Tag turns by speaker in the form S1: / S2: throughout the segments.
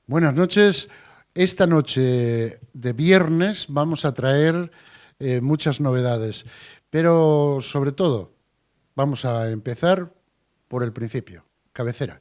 S1: Buenas noches. Esta noche de viernes vamos a traer muchas novedades, pero sobre todo vamos a empezar por el principio, cabecera.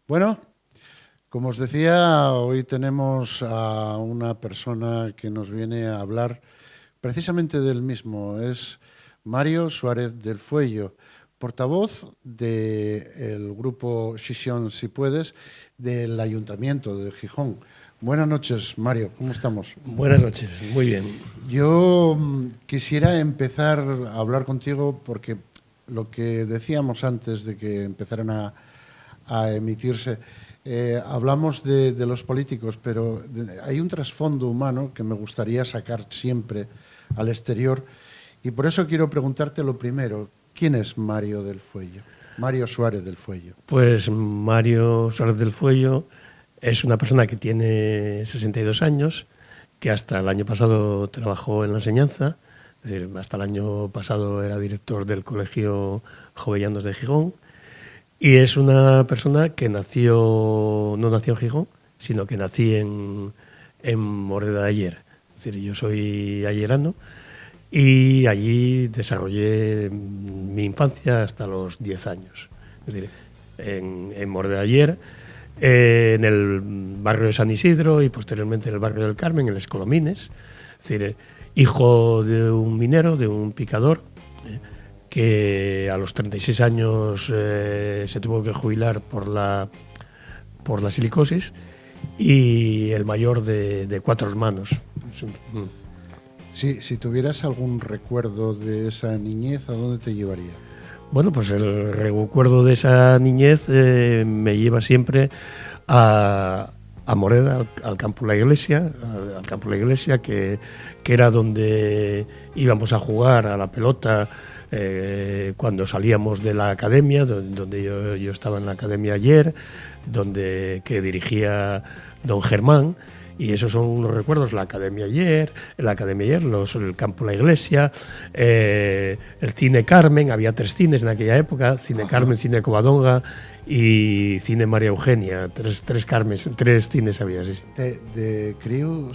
S1: Bueno, como os decía, hoy tenemos a una persona que nos viene a hablar precisamente del mismo. Es Mario Suárez del Fuello, portavoz del grupo Sisión Si Puedes del Ayuntamiento de Gijón. Buenas noches, Mario, ¿cómo estamos?
S2: Buenas noches, muy bien.
S1: Yo quisiera empezar a hablar contigo porque lo que decíamos antes de que empezaran a emitirse, hablamos de los políticos, pero hay un trasfondo humano que me gustaría sacar siempre al exterior y por eso quiero preguntarte lo primero, ¿quién es Mario del Fuello? Mario Suárez del Fuello.
S2: Pues Mario Suárez del Fuello es una persona que tiene 62 años, que hasta el año pasado trabajó en la enseñanza, es decir, hasta el año pasado era director del Colegio Jovellanos de Gijón, y es una persona que no nació en Gijón, sino que nací en Moreda de Ayer. Es decir, yo soy ayerano y allí desarrollé mi infancia hasta los 10 años. Es decir, en Moreda de Ayer, en el barrio de San Isidro y posteriormente en el barrio del Carmen, en Les Colomines. Es decir, hijo de un minero, de un picador, que a los 36 años se tuvo que jubilar por la silicosis, y el mayor de 4 hermanos.
S1: Si tuvieras algún recuerdo de esa niñez, ¿a dónde te llevaría?
S2: Bueno, pues el recuerdo de esa niñez me lleva siempre a Moreda, al campo de la iglesia, que era donde íbamos a jugar a la pelota cuando salíamos de la academia, donde yo estaba en la academia ayer, que dirigía don Germán. Y esos son los recuerdos, el campo de la iglesia, el Cine Carmen. Había 3 cines en aquella época: Cine Carmen, Cine Covadonga y Cine María Eugenia. 3 cines había, sí.
S1: De crío,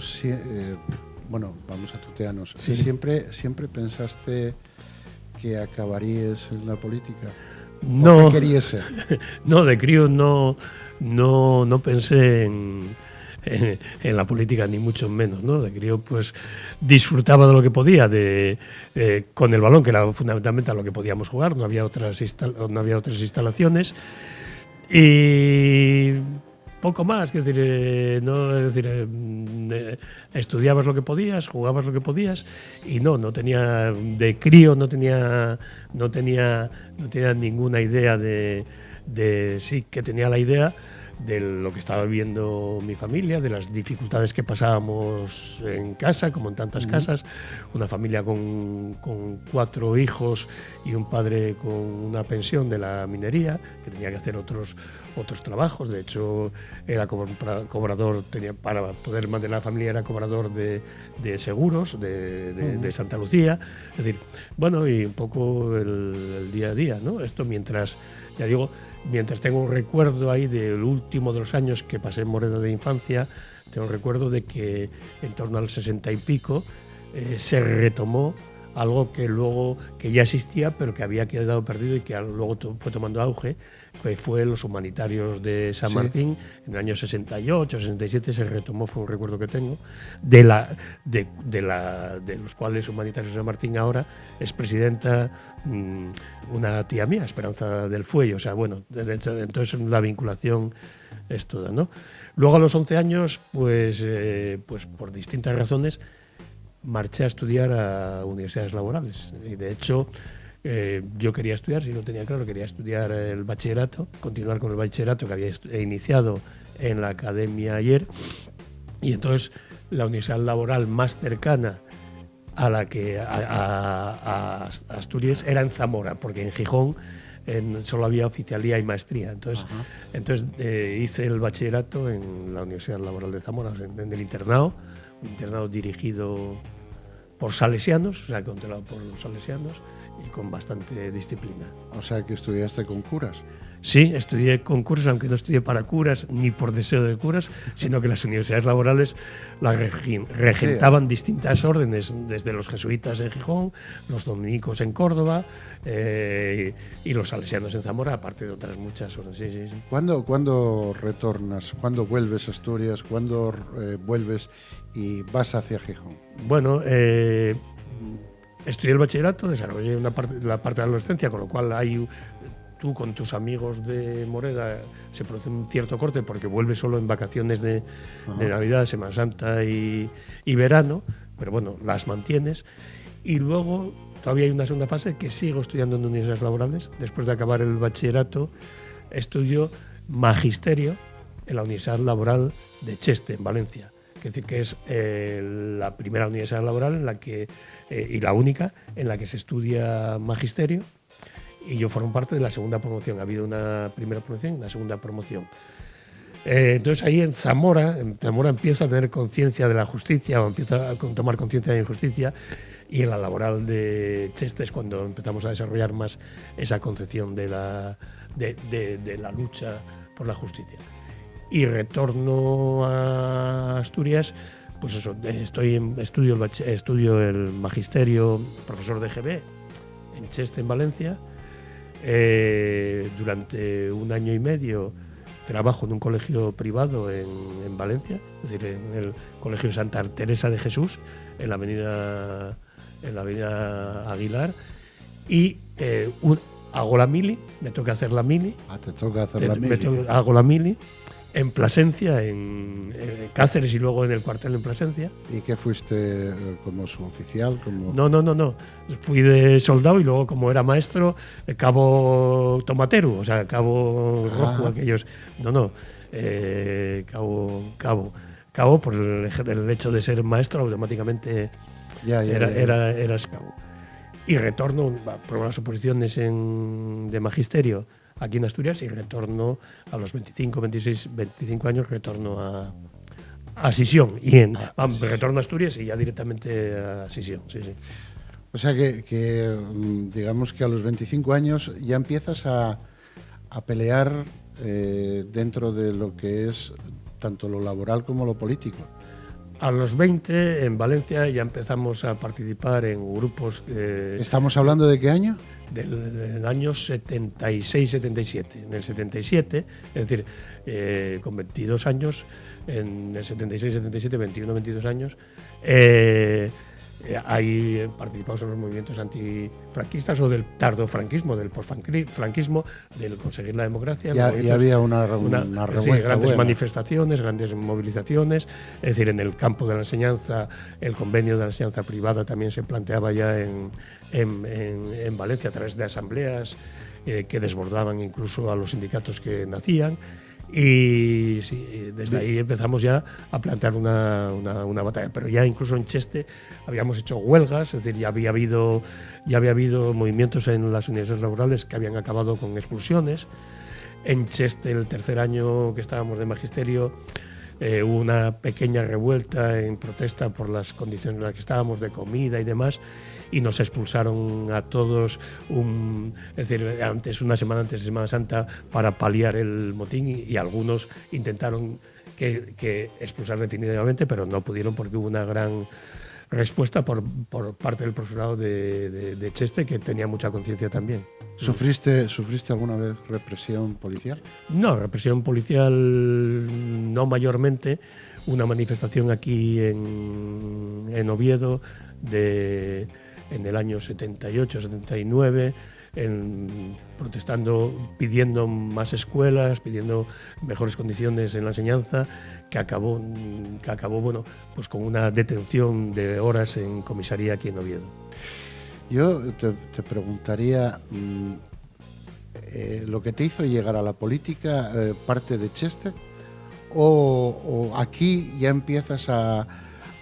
S1: bueno, vamos a tutearnos.
S2: Sí.
S1: ¿Siempre pensaste que acabarías en la política?
S2: No.
S1: ¿Qué querías ser?
S2: No, de crío no pensé en la política, ni mucho menos, ¿no? De crío, pues disfrutaba de lo que podía, con el balón, que era fundamentalmente a lo que podíamos jugar. No había otras instalaciones y poco más. Es decir, estudiabas lo que podías, jugabas lo que podías, y de crío no tenía ninguna idea sí que tenía la idea de lo que estaba viviendo mi familia, de las dificultades que pasábamos en casa, como en tantas casas. Una familia con 4 hijos y un padre con una pensión de la minería, que tenía que hacer otros trabajos. De hecho, era cobrador, para poder mantener la familia, era cobrador de seguros de Santa Lucía. Es decir, bueno, y un poco el día a día, ¿no? Esto mientras tengo un recuerdo ahí del último de los años que pasé en Moreda de infancia. Tengo un recuerdo de que en torno al 60 y pico se retomó algo que ya existía, pero que había quedado perdido y que luego fue tomando auge, que fue los humanitarios de San Martín. En el año 68, 67 se retomó, fue un recuerdo que tengo, de los cuales humanitarios de San Martín ahora es presidenta una tía mía, Esperanza del Fuello. O sea, bueno, entonces la vinculación es toda, ¿no? Luego, a los 11 años, pues por distintas razones, marché a estudiar a universidades laborales. Y de hecho, yo quería estudiar, si no tenía claro, quería estudiar el bachillerato, continuar con el bachillerato que había iniciado en la academia ayer. Y entonces la universidad laboral más cercana a la que a Asturias era en Zamora, porque en Gijón solo había oficialía y maestría. Entonces hice el bachillerato en la Universidad Laboral de Zamora, en el internado, un internado dirigido por salesianos, o sea, controlado por los salesianos y con bastante disciplina.
S1: O sea, que estudiaste con curas.
S2: Sí, estudié con curas, aunque no estudié para curas ni por deseo de curas, sino que las universidades laborales las regentaban distintas órdenes, desde los jesuitas en Gijón, los dominicos en Córdoba y los salesianos en Zamora, aparte de otras muchas órdenes. Sí.
S1: ¿Cuándo retornas? ¿Cuándo vuelves a Asturias? ¿Cuándo vuelves y vas hacia Gijón?
S2: Bueno, estudié el bachillerato, desarrollé la parte de la adolescencia, con lo cual tú con tus amigos de Moreda se produce un cierto corte porque vuelves solo en vacaciones de Navidad, Semana Santa y verano, pero bueno, las mantienes. Y luego todavía hay una segunda fase que sigo estudiando en universidades laborales. Después de acabar el bachillerato, estudio magisterio en la Universidad Laboral de Cheste, en Valencia. Es decir, que es la primera universidad laboral en la que, y la única en la que se estudia magisterio. Y yo formo parte de la segunda promoción. Ha habido una primera promoción y una segunda promoción. Entonces ahí en Zamora empiezo a tener conciencia de la justicia, o empiezo a tomar conciencia de la injusticia, y en la laboral de Cheste es cuando empezamos a desarrollar más esa concepción de la lucha por la justicia. Y retorno a Asturias, pues eso, estudio el magisterio, profesor de GB en Cheste, en Valencia. Durante un año y medio trabajo en un colegio privado en Valencia, es decir, en el Colegio Santa Teresa de Jesús, en la avenida Aguilar, y hago la mili, me toca hacer la mili.
S1: Te toca hacer la mili.
S2: Hago la mili en Plasencia, en Cáceres y luego en el cuartel en Plasencia.
S1: ¿Y qué fuiste como suboficial?
S2: No. Fui de soldado y luego, como era maestro, cabo tomatero, o sea, cabo rojo, aquellos. Cabo por el hecho de ser maestro, automáticamente eras cabo. Y retorno, por las oposiciones de magisterio aquí en Asturias, y retorno a los 25 años, retorno a Sisión. Retorno a Asturias y ya directamente a Sisión. Sí.
S1: O sea que digamos que a los 25 años ya empiezas a pelear dentro de lo que es tanto lo laboral como lo político.
S2: A los 20, en Valencia, ya empezamos a participar en grupos.
S1: ¿Estamos hablando de qué año?
S2: Del año 76-77. En el 77, es decir, con 22 años, en el 76-77, 21-22 años, ahí participamos en los movimientos antifranquistas o del tardofranquismo, del postfranquismo, del conseguir la democracia.
S1: Y había una revuelta.
S2: Sí, grandes manifestaciones, grandes movilizaciones. Es decir, en el campo de la enseñanza, el convenio de la enseñanza privada también se planteaba ya en Valencia a través de asambleas que desbordaban incluso a los sindicatos que nacían. Y sí, desde ahí empezamos ya a plantear una batalla. Pero ya incluso en Cheste habíamos hecho huelgas, es decir, ya había habido movimientos en las universidades laborales que habían acabado con expulsiones. En Cheste, el tercer año que estábamos de magisterio, hubo una pequeña revuelta en protesta por las condiciones en las que estábamos, de comida y demás, y nos expulsaron a todos, una semana antes de Semana Santa, para paliar el motín, y algunos intentaron que expulsar definitivamente, pero no pudieron porque hubo una gran respuesta por parte del profesorado de Cheste, que tenía mucha conciencia también.
S1: ¿Sufriste alguna vez represión policial?
S2: No, represión policial no mayormente. Una manifestación aquí en Oviedo en el año 78-79, protestando, pidiendo más escuelas, pidiendo mejores condiciones en la enseñanza, que acabó bueno, pues con una detención de horas en comisaría aquí en Oviedo.
S1: Yo te preguntaría, ¿lo que te hizo llegar a la política parte de Cheste o aquí ya empiezas a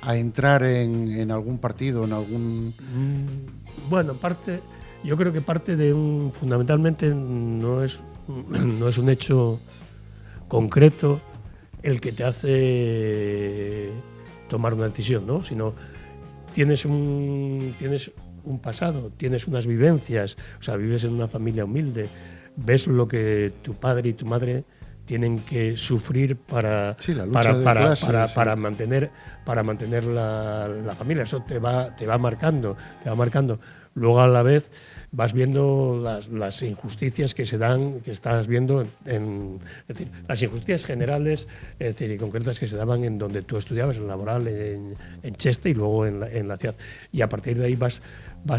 S1: a entrar en algún partido, en algún...
S2: Bueno, yo creo que parte de fundamentalmente no es un hecho concreto el que te hace tomar una decisión, ¿no? Sino tienes un pasado, tienes unas vivencias, o sea, vives en una familia humilde, ves lo que tu padre y tu madre tienen que sufrir para mantener la familia. Eso te va marcando. Luego, a la vez, vas viendo las injusticias que estás viendo es decir, las injusticias generales, es decir, y concretas que se daban en donde tú estudiabas, en laboral, en Cheste y luego en la ciudad. Y a partir de ahí vas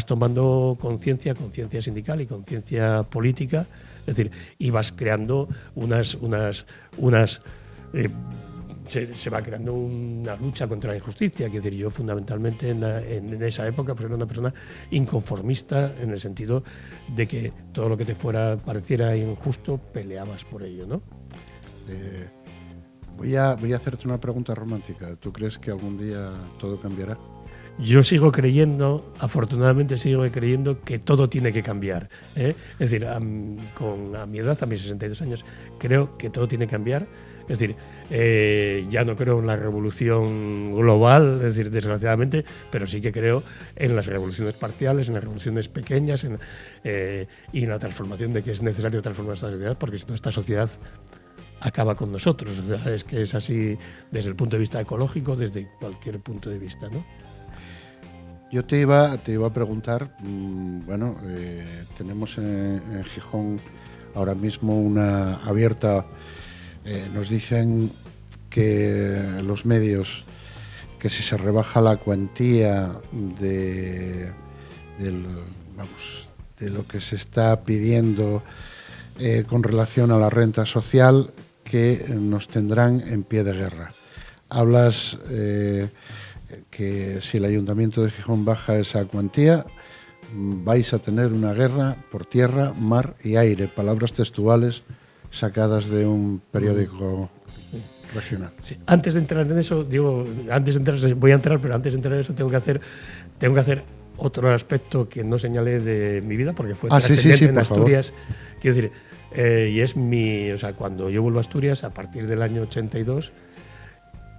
S2: tomando conciencia sindical y conciencia política, es decir, y vas creando se va creando una lucha contra la injusticia. Quiero decir, yo fundamentalmente en esa época pues era una persona inconformista, en el sentido de que todo lo que te pareciera injusto, peleabas por ello, ¿no?
S1: Voy a hacerte una pregunta romántica. ¿Tú crees que algún día todo cambiará?
S2: Yo sigo creyendo, afortunadamente sigo creyendo que todo tiene que cambiar, ¿eh? Es decir, a mi edad, a mis 62 años, creo que todo tiene que cambiar. Es decir, ya no creo en la revolución global, es decir, desgraciadamente, pero sí que creo en las revoluciones parciales, en las revoluciones pequeñas, y en la transformación, de que es necesario transformar esta sociedad, porque si no, esta sociedad acaba con nosotros. O sea, es que es así desde el punto de vista ecológico, desde cualquier punto de vista, ¿no?
S1: Yo te iba a preguntar, tenemos en Gijón ahora mismo una abierta, nos dicen que los medios, que si se rebaja la cuantía de lo que se está pidiendo con relación a la renta social, que nos tendrán en pie de guerra. Hablas que si el Ayuntamiento de Gijón baja esa cuantía, vais a tener una guerra por tierra, mar y aire. Palabras textuales sacadas de un periódico regional.
S2: Sí. Antes de entrar en eso, voy a entrar, pero antes de entrar en eso tengo que hacer otro aspecto que no señalé de mi vida, porque fue trascendente en Asturias. Favor. Quiero decir, y es cuando yo vuelvo a Asturias, a partir del año 82,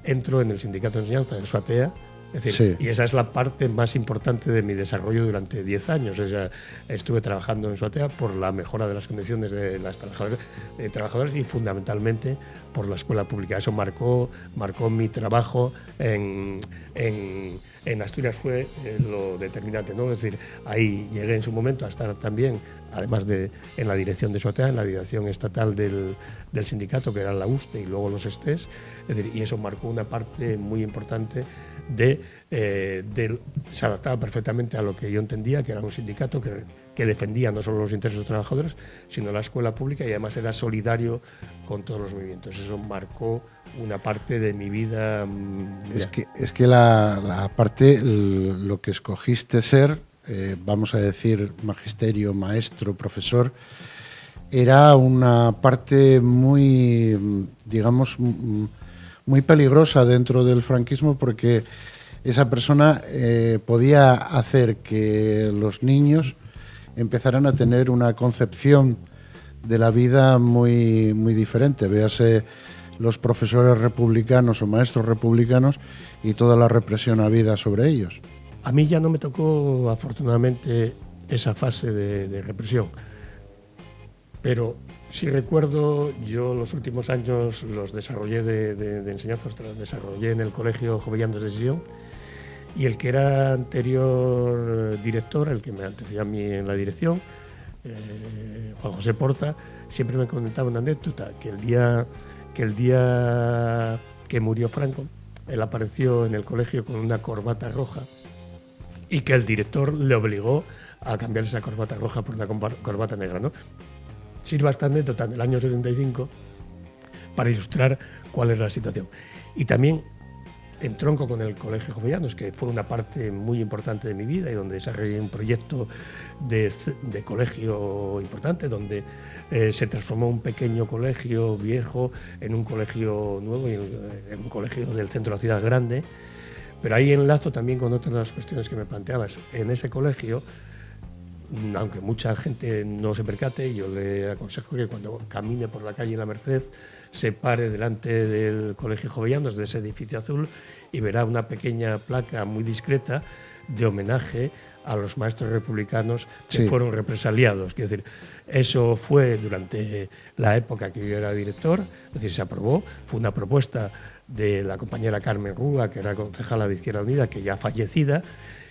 S2: entro en el sindicato de enseñanza del SUATEA. Es decir, y esa es la parte más importante de mi desarrollo durante 10 años. O sea, estuve trabajando en SUATEA por la mejora de las condiciones de las trabajadoras y fundamentalmente por la escuela pública. Eso marcó mi trabajo en Asturias, fue lo determinante, ¿no? Es decir, ahí llegué en su momento a estar también, además de en la dirección de SUATEA, en la dirección estatal del sindicato, que era la USTE y luego los ESTES. Es decir, y eso marcó una parte muy importante se adaptaba perfectamente a lo que yo entendía, que era un sindicato que defendía no solo los intereses de los trabajadores, sino la escuela pública, y además era solidario con todos los movimientos. Eso marcó una parte de mi vida.
S1: Es que la parte, lo que escogiste ser, vamos a decir, magisterio, maestro, profesor, era una parte muy, digamos, muy peligrosa dentro del franquismo, porque esa persona podía hacer que los niños empezaran a tener una concepción de la vida muy, muy diferente. Véase los profesores republicanos o maestros republicanos y toda la represión habida sobre ellos.
S2: A mí ya no me tocó, afortunadamente, esa fase de represión, pero sí recuerdo, yo los últimos años los desarrollé de enseñanza, los desarrollé en el Colegio Jovellanos de Sion, y el que era anterior director, el que me antecedía a mí en la dirección, Juan José Porta, siempre me comentaba una anécdota, que el día que murió Franco, él apareció en el colegio con una corbata roja y que el director le obligó a cambiar esa corbata roja por una corbata negra, ¿no? Sirva esta anécdota del año 75 para ilustrar cuál es la situación. Y también entronco con el Colegio Jovellanos, que fue una parte muy importante de mi vida y donde desarrollé un proyecto de colegio importante, donde se transformó un pequeño colegio viejo en un colegio nuevo y en un colegio del centro de la ciudad grande. Pero ahí enlazo también con otras de las cuestiones que me planteabas. En ese colegio, aunque mucha gente no se percate, yo le aconsejo que cuando camine por la calle La Merced se pare delante del Colegio Jovellanos, de ese edificio azul, y verá una pequeña placa muy discreta de homenaje a los maestros republicanos que fueron represaliados. Quiero decir, eso fue durante la época que yo era director, es decir, se aprobó, fue una propuesta de la compañera Carmen Rúa, que era concejala de Izquierda Unida, que ya fallecida,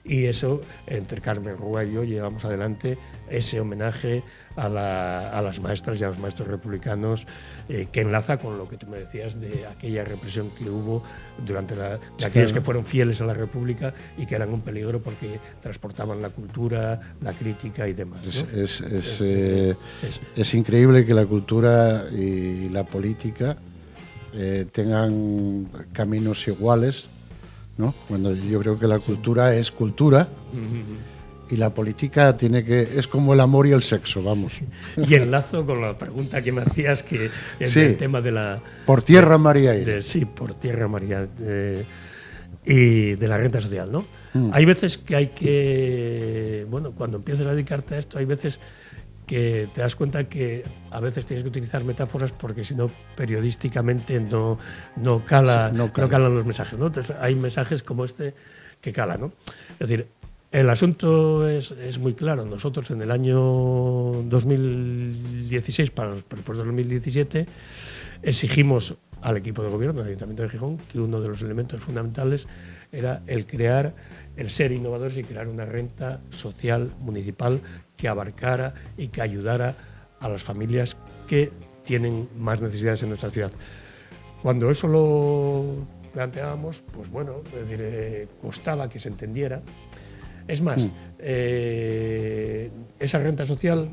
S2: y eso, entre Carmen Rúa y yo, llevamos adelante ese homenaje a las maestras y a los maestros republicanos, que enlaza con lo que tú me decías de aquella represión que hubo durante de aquellos que fueron fieles a la República y que eran un peligro porque transportaban la cultura, la crítica y demás, ¿no?
S1: Es increíble que la cultura y la política tengan caminos iguales, ¿no? Cuando yo creo que la cultura es cultura y la política es como el amor y el sexo, vamos.
S2: Y enlazo con la pregunta que me hacías, que es el tema de la...
S1: Por tierra, mar y aire.
S2: Sí, por tierra, mar y aire. Y de la renta social, ¿no? Hay veces que hay que... Bueno, cuando empiezas a dedicarte a esto, hay veces que te das cuenta que a veces tienes que utilizar metáforas porque si no, periodísticamente no calan los mensajes, ¿no? Entonces, hay mensajes como este que calan, ¿no? Es decir, el asunto es muy claro. Nosotros en el año 2016, para los presupuestos del 2017, exigimos al equipo de gobierno del Ayuntamiento de Gijón que uno de los elementos fundamentales era el ser innovadores y crear una renta social municipal que abarcara y que ayudara a las familias que tienen más necesidades en nuestra ciudad. Cuando eso lo planteábamos, pues bueno, es decir, costaba que se entendiera. Es más, esa renta social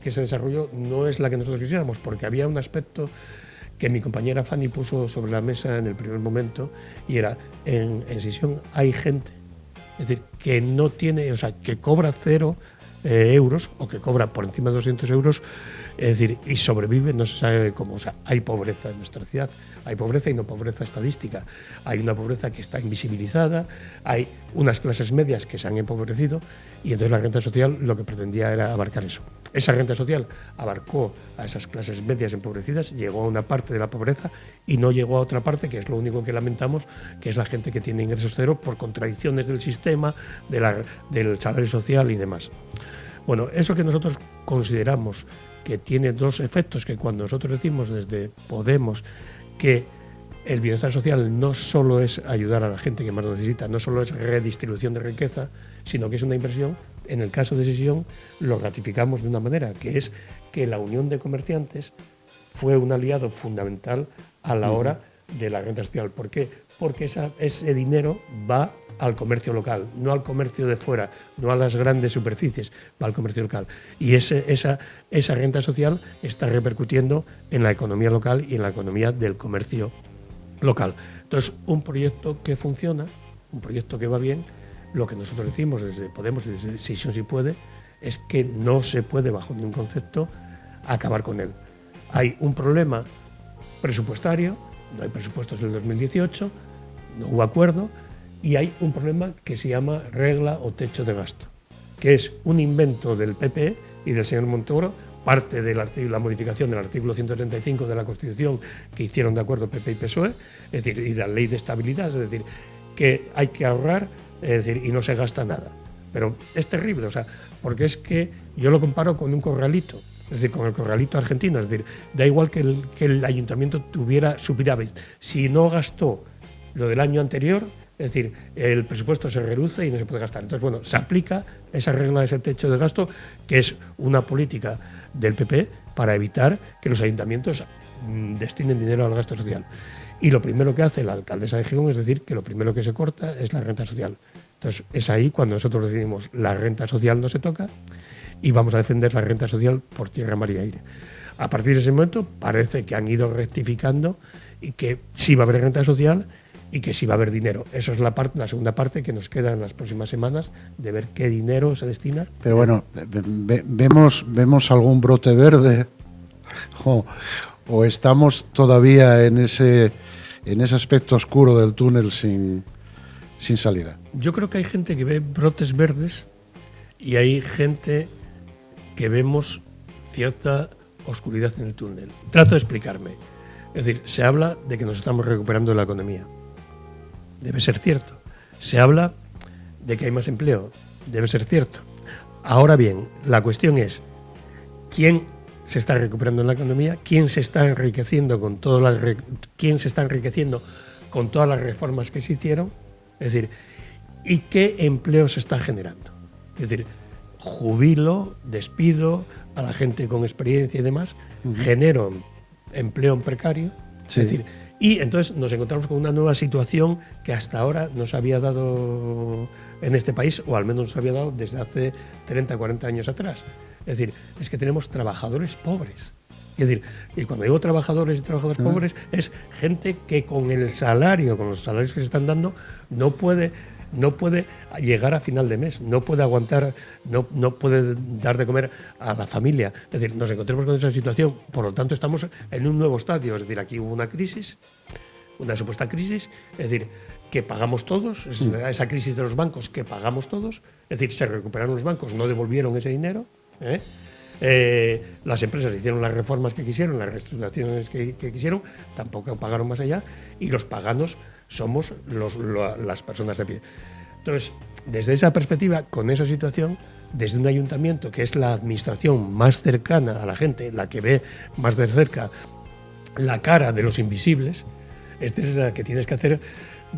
S2: que se desarrolló no es la que nosotros quisiéramos, porque había un aspecto que mi compañera Fanny puso sobre la mesa en el primer momento, y era, en Sisión hay gente, es decir, que no tiene, o sea, que cobra 0 euros o que cobra por encima de 200 euros, es decir, y sobrevive, no se sabe cómo. O sea, hay pobreza en nuestra ciudad, hay pobreza y no pobreza estadística, hay una pobreza que está invisibilizada, hay unas clases medias que se han empobrecido, y entonces la renta social lo que pretendía era abarcar eso. Esa renta social abarcó a esas clases medias empobrecidas, llegó a una parte de la pobreza y no llegó a otra parte, que es lo único que lamentamos, que es la gente que tiene ingresos cero por contradicciones del sistema, del salario social y demás. Bueno, eso que nosotros consideramos que tiene dos efectos, que cuando nosotros decimos desde Podemos que el bienestar social no solo es ayudar a la gente que más lo necesita, no solo es redistribución de riqueza, sino que es una inversión. En el caso de Sisión lo ratificamos de una manera, que es que la Unión de Comerciantes fue un aliado fundamental a la hora de la renta social. ¿Por qué? Porque ese dinero va al comercio local, no al comercio de fuera, no a las grandes superficies, va al comercio local. Y esa renta social está repercutiendo en la economía local y en la economía del comercio local. Entonces, un proyecto que funciona, un proyecto que va bien, lo que nosotros decimos desde Podemos y desde Sisión Si Puede, es que no se puede, bajo ningún concepto, acabar con él. Hay un problema presupuestario, no hay presupuestos del 2018, no hubo acuerdo, y hay un problema que se llama regla o techo de gasto, que es un invento del PP y del señor Montoro, parte de la modificación del artículo 135 de la Constitución que hicieron de acuerdo PP y PSOE, es decir, y la ley de estabilidad, es decir, que hay que ahorrar, es decir, y no se gasta nada. Pero es terrible, o sea, porque es que yo lo comparo con un corralito, es decir, con el corralito argentino, es decir, da igual que el ayuntamiento tuviera superávit, si no gastó lo del año anterior, es decir, el presupuesto se reduce y no se puede gastar. Entonces, bueno, se aplica esa regla de ese techo de gasto, que es una política del PP para evitar que los ayuntamientos destinen dinero al gasto social. Y lo primero que hace la alcaldesa de Gijón es decir que lo primero que se corta es la renta social. Entonces, es ahí cuando nosotros decimos la renta social no se toca y vamos a defender la renta social por tierra, mar y aire. A partir de ese momento parece que han ido rectificando y que sí va a haber renta social y que sí va a haber dinero. Eso es la segunda parte que nos queda en las próximas semanas, de ver qué dinero se destina.
S1: Pero bueno, vemos algún brote verde o estamos todavía en ese aspecto oscuro del túnel sin sin salida.
S2: Yo creo que hay gente que ve brotes verdes y hay gente que vemos cierta oscuridad en el túnel. Trato de explicarme. Es decir, se habla de que nos estamos recuperando de la economía. Debe ser cierto. Se habla de que hay más empleo. Debe ser cierto. Ahora bien, la cuestión es quién se está recuperando en la economía, quién se está enriqueciendo con todas las reformas que se hicieron, es decir, y qué empleo se está generando. Es decir, jubilo, despido a la gente con experiencia y demás, genero empleo en precario,
S1: Sí.
S2: es decir, y entonces nos encontramos con una nueva situación que hasta ahora no se había dado en este país, o al menos no se había dado desde hace 30, 40 años atrás. Es decir, es que tenemos trabajadores pobres. Es decir, y cuando digo trabajadores y trabajadores pobres, es gente que con los salarios que se están dando, no puede llegar a final de mes, no puede aguantar, no puede dar de comer a la familia. Es decir, nos encontramos con esa situación, por lo tanto estamos en un nuevo estadio. Es decir, aquí hubo una crisis, una supuesta crisis, es decir, que pagamos todos, esa crisis de los bancos que pagamos todos, es decir, se recuperaron los bancos, no devolvieron ese dinero, las empresas hicieron las reformas que quisieron, las reestructuraciones que quisieron, tampoco pagaron más allá, y los paganos somos las personas de a pie. Entonces, desde esa perspectiva, con esa situación, desde un ayuntamiento que es la administración más cercana a la gente, la que ve más de cerca la cara de los invisibles, es la que tienes que hacer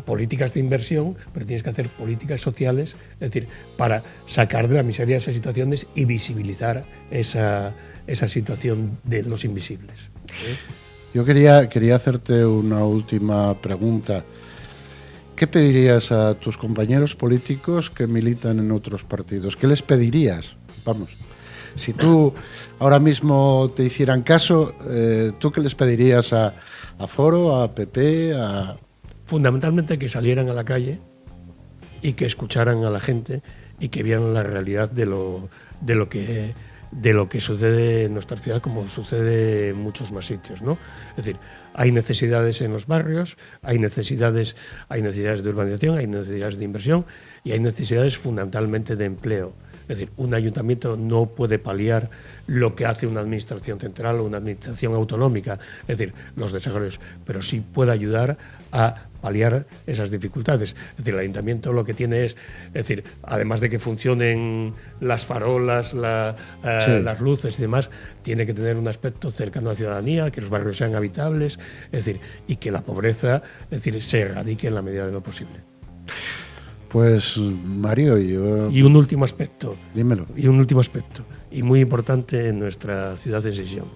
S2: políticas de inversión, pero tienes que hacer políticas sociales, es decir, para sacar de la miseria esas situaciones y visibilizar esa situación de los invisibles.
S1: Yo quería hacerte una última pregunta. ¿Qué pedirías a tus compañeros políticos que militan en otros partidos? ¿Qué les pedirías? Vamos, si tú ahora mismo te hicieran caso, ¿tú qué les pedirías a Foro, a PP, a...?
S2: Fundamentalmente que salieran a la calle y que escucharan a la gente y que vieran la realidad de lo que sucede en nuestra ciudad, como sucede en muchos más sitios, ¿no? Es decir, hay necesidades en los barrios, hay necesidades de urbanización, hay necesidades de inversión y hay necesidades fundamentalmente de empleo. Es decir, un ayuntamiento no puede paliar lo que hace una administración central o una administración autonómica, es decir, los desarrollos, pero sí puede ayudar a paliar esas dificultades. Es decir, el ayuntamiento lo que tiene es decir, además de que funcionen las farolas, las luces y demás, tiene que tener un aspecto cercano a la ciudadanía, que los barrios sean habitables, es decir, y que la pobreza, es decir, se erradique en la medida de lo posible.
S1: Pues, Mario, yo...
S2: Y un último aspecto.
S1: Dímelo.
S2: Y un último aspecto, y muy importante en nuestra ciudad de Sesión.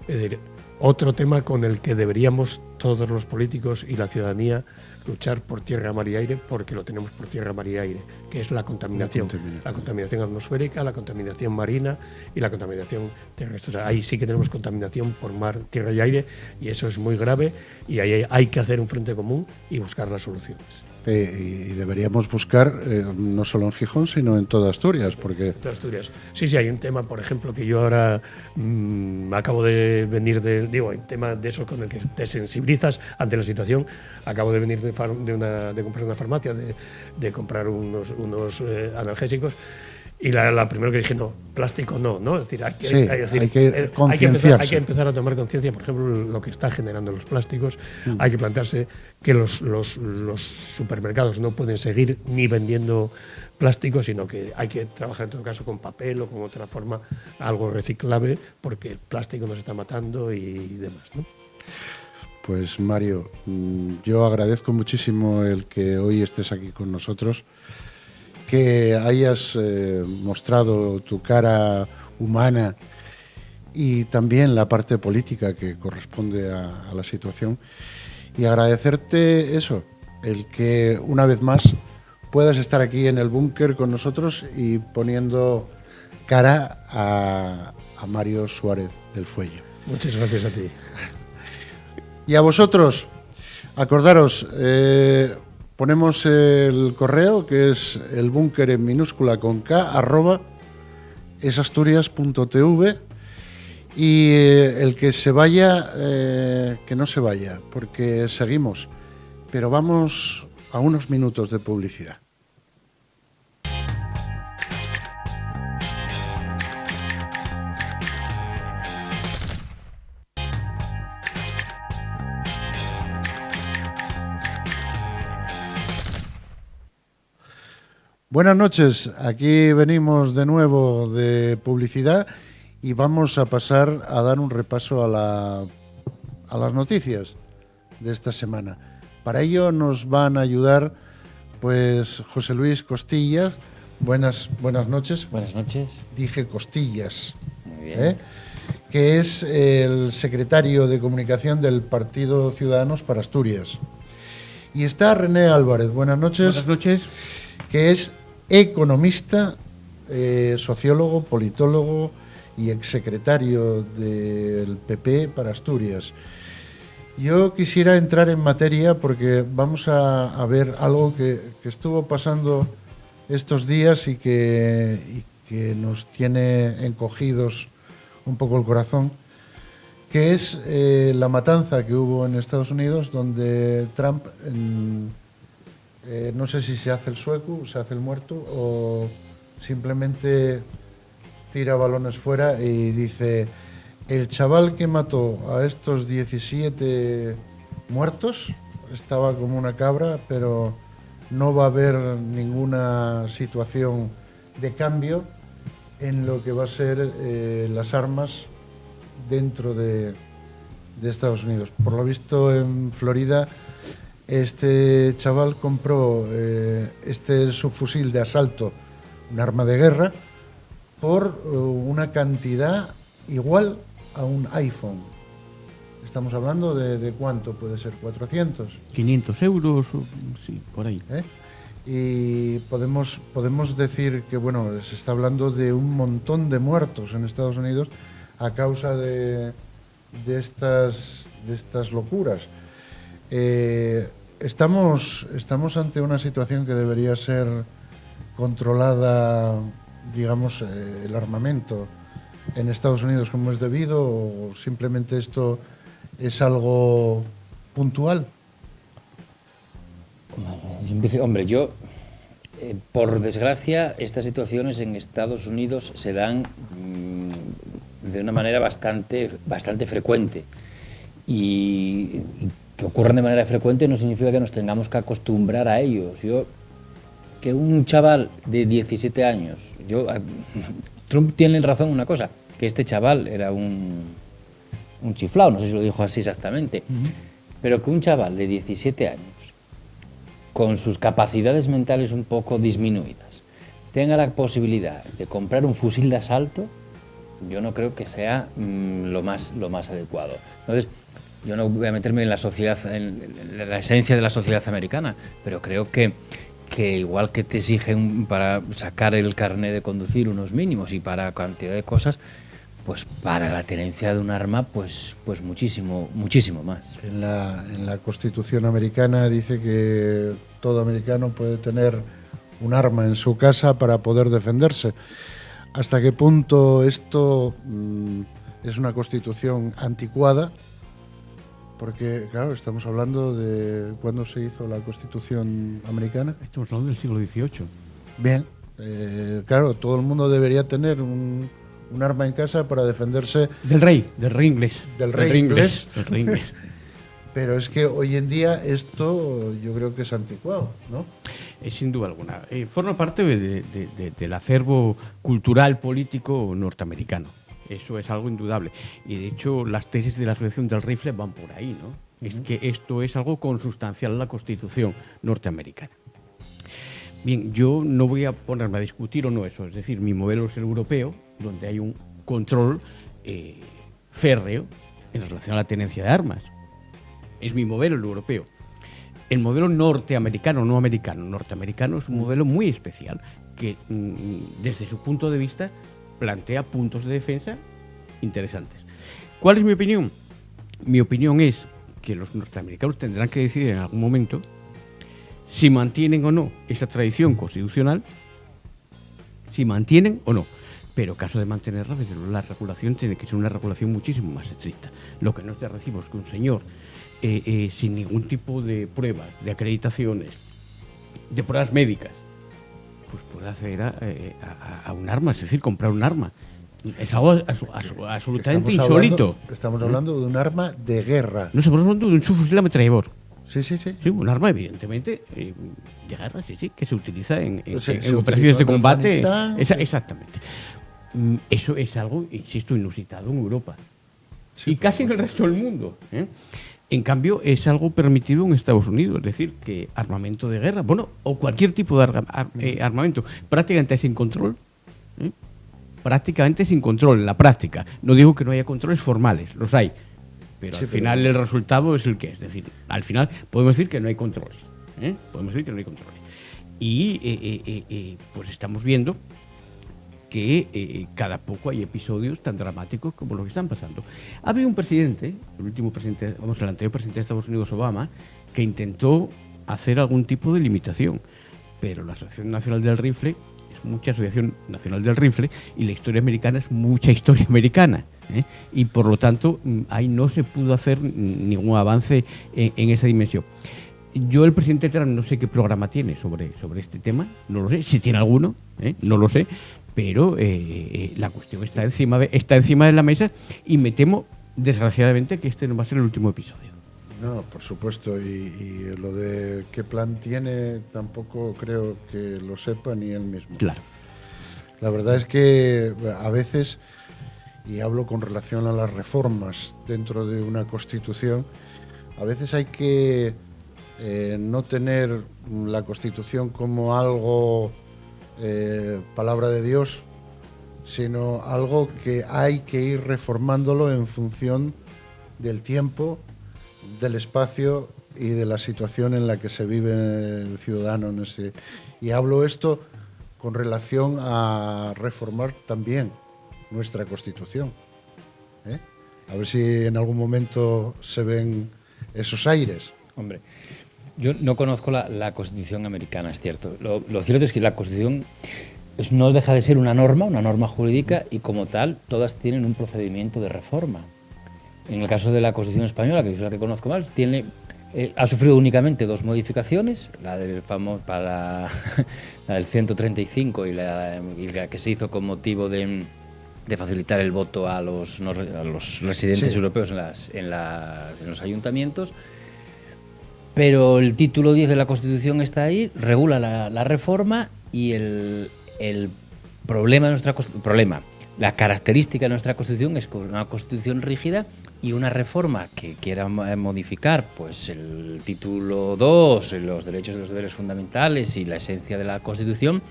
S2: Es decir, otro tema con el que deberíamos todos los políticos y la ciudadanía luchar por tierra, mar y aire, porque lo tenemos por tierra, mar y aire, que es la contaminación. La contaminación atmosférica, la contaminación marina y la contaminación terrestre. O sea, ahí sí que tenemos contaminación por mar, tierra y aire, y eso es muy grave, y ahí hay que hacer un frente común y buscar las soluciones.
S1: Y deberíamos buscar no solo en Gijón, sino en toda Asturias, porque...
S2: En toda Asturias. Sí, hay un tema, por ejemplo, que yo ahora acabo de venir hay un tema de eso con el que te sensibilizas ante la situación. Acabo de venir de comprar una farmacia, de comprar unos analgésicos. Y la primero que dije, no, plástico no, es decir, hay que empezar a tomar conciencia, por ejemplo, lo que está generando los plásticos. Hay que plantearse que los supermercados no pueden seguir ni vendiendo plásticos, sino que hay que trabajar en todo caso con papel o con otra forma, algo reciclable, porque el plástico nos está matando y demás, ¿no?
S1: Pues, Mario, yo agradezco muchísimo el que hoy estés aquí con nosotros, que hayas mostrado tu cara humana y también la parte política que corresponde a la situación, y agradecerte eso, el que una vez más puedas estar aquí en el búnker con nosotros y poniendo cara a Mario Suárez del Fuelle.
S2: Muchas gracias a ti.
S1: Y a vosotros, acordaros, ponemos el correo, que es el búnker en minúscula con K, @esasturias.tv, y el que se vaya, que no se vaya, porque seguimos, pero vamos a unos minutos de publicidad. Buenas noches, aquí venimos de nuevo de publicidad y vamos a pasar a dar un repaso a las noticias de esta semana. Para ello nos van a ayudar pues José Luis Costillas. Buenas noches.
S3: Buenas noches.
S1: Dije Costillas.
S3: Muy bien.
S1: Que es el secretario de comunicación del Partido Ciudadanos para Asturias. Y está René Álvarez. Buenas noches.
S4: Buenas noches.
S1: Que es economista, sociólogo, politólogo y exsecretario del PP para Asturias. Yo quisiera entrar en materia porque vamos a ver algo que estuvo pasando estos días y que nos tiene encogidos un poco el corazón, que es la matanza que hubo en Estados Unidos, donde Trump, no sé si se hace el sueco, se hace el muerto, o simplemente tira balones fuera y dice: el chaval que mató a estos 17 muertos estaba como una cabra, pero no va a haber ninguna situación de cambio en lo que va a ser las armas dentro de Estados Unidos. Por lo visto, en Florida, este chaval compró este subfusil de asalto, un arma de guerra, por una cantidad igual a un iPhone. Estamos hablando de ¿cuánto puede ser? ¿400?
S4: 500 euros, sí, por ahí.
S1: Y podemos decir que, bueno, se está hablando de un montón de muertos en Estados Unidos a causa de estas locuras. Estamos ante una situación que debería ser controlada, digamos, el armamento en Estados Unidos como es debido, o simplemente esto es algo puntual.
S3: Hombre, por desgracia, estas situaciones en Estados Unidos se dan de una manera bastante frecuente. Y que ocurran de manera frecuente no significa que nos tengamos que acostumbrar a ellos. Que un chaval de 17 años, Trump tiene razón en una cosa, que este chaval era un chiflao, no sé si lo dijo así exactamente, pero que un chaval de 17 años, con sus capacidades mentales un poco disminuidas, tenga la posibilidad de comprar un fusil de asalto, yo no creo que sea lo más adecuado. Entonces, yo no voy a meterme en la sociedad, en la esencia de la sociedad americana, pero creo que igual que te exigen para sacar el carnet de conducir unos mínimos y para cantidad de cosas, pues para la tenencia de un arma, pues muchísimo más.
S1: En la Constitución americana dice que todo americano puede tener un arma en su casa para poder defenderse. ¿Hasta qué punto esto es una Constitución anticuada? Porque, claro, estamos hablando de cuándo se hizo la Constitución americana.
S4: Estamos hablando del siglo XVIII.
S1: Bien, claro, todo el mundo debería tener un arma en casa para defenderse...
S4: Del rey inglés.
S1: Del rey inglés.
S4: Del rey inglés.
S1: Pero es que hoy en día esto yo creo que es anticuado, ¿no?
S4: Sin duda alguna. Forma parte del acervo cultural político norteamericano. Eso es algo indudable. Y de hecho, las tesis de la Asociación del Rifle van por ahí, ¿no? Es que esto es algo consustancial a la Constitución norteamericana. Bien, yo no voy a ponerme a discutir o no eso. Es decir, mi modelo es el europeo, donde hay un control férreo en relación a la tenencia de armas. Es mi modelo el europeo. El modelo norteamericano, no americano, norteamericano es un modelo muy especial que, desde su punto de vista, plantea puntos de defensa interesantes. ¿Cuál es mi opinión? Mi opinión es que los norteamericanos tendrán que decidir en algún momento si mantienen o no esa tradición constitucional, si mantienen o no. Pero caso de mantenerla, desde luego la regulación tiene que ser una regulación muchísimo más estricta. Lo que no es de recibo es que un señor sin ningún tipo de pruebas, de acreditaciones, de pruebas médicas, pues puede acceder a un arma, es decir, comprar un arma. Es algo absolutamente insólito.
S1: Estamos hablando de un arma de guerra.
S4: No estamos hablando de un subfusil ametrallador.
S1: Sí.
S4: Sí, un arma, evidentemente, de guerra, sí, que se utiliza en
S1: Se
S4: operaciones de
S1: utilizó en
S4: combate.
S1: Afganistán.
S4: Exactamente. Eso es algo, insisto, inusitado en Europa.
S1: Sí,
S4: y casi en el resto del mundo. En cambio, es algo permitido en Estados Unidos. Es decir, que armamento de guerra, bueno, o cualquier tipo de armamento, prácticamente sin control. Prácticamente sin control, en la práctica. No digo que no haya controles formales, los hay. Pero al final el resultado es el que es. Es decir, al final podemos decir que no hay controles. Podemos decir que no hay controles. Y pues estamos viendo que cada poco hay episodios tan dramáticos como los que están pasando. Ha habido un presidente, el último presidente, el anterior presidente de Estados Unidos, Obama, que intentó hacer algún tipo de limitación. Pero la Asociación Nacional del Rifle es mucha Asociación Nacional del Rifle y la historia americana es mucha historia americana. Y por lo tanto ahí no se pudo hacer ningún avance en esa dimensión. Yo, el presidente Trump, no sé qué programa tiene sobre este tema, no lo sé, si tiene alguno, no lo sé, pero la cuestión está encima de la mesa y me temo, desgraciadamente, que este no va a ser el último episodio.
S1: No, por supuesto, y lo de qué plan tiene tampoco creo que lo sepa ni él mismo.
S4: Claro.
S1: La verdad es que a veces, y hablo con relación a las reformas dentro de una Constitución, a veces hay que no tener la Constitución como algo palabra de Dios, sino algo que hay que ir reformándolo en función del tiempo, del espacio y de la situación en la que se vive el ciudadano. Y hablo esto con relación a reformar también nuestra Constitución. A ver si en algún momento se ven esos aires.
S3: Hombre, yo no conozco la Constitución americana, es cierto. Lo cierto es que la Constitución no deja de ser una norma jurídica, y como tal todas tienen un procedimiento de reforma. En el caso de la Constitución española, que es la que conozco más, ha sufrido únicamente 2 modificaciones, la del 135 y la que se hizo con motivo de facilitar el voto a los residentes europeos en los ayuntamientos. Pero el título 10 de la Constitución está ahí, regula la reforma, y el problema la característica de nuestra Constitución es que es una Constitución rígida, y una reforma que quiera modificar pues el título 2, los derechos y los deberes fundamentales y la esencia de la Constitución,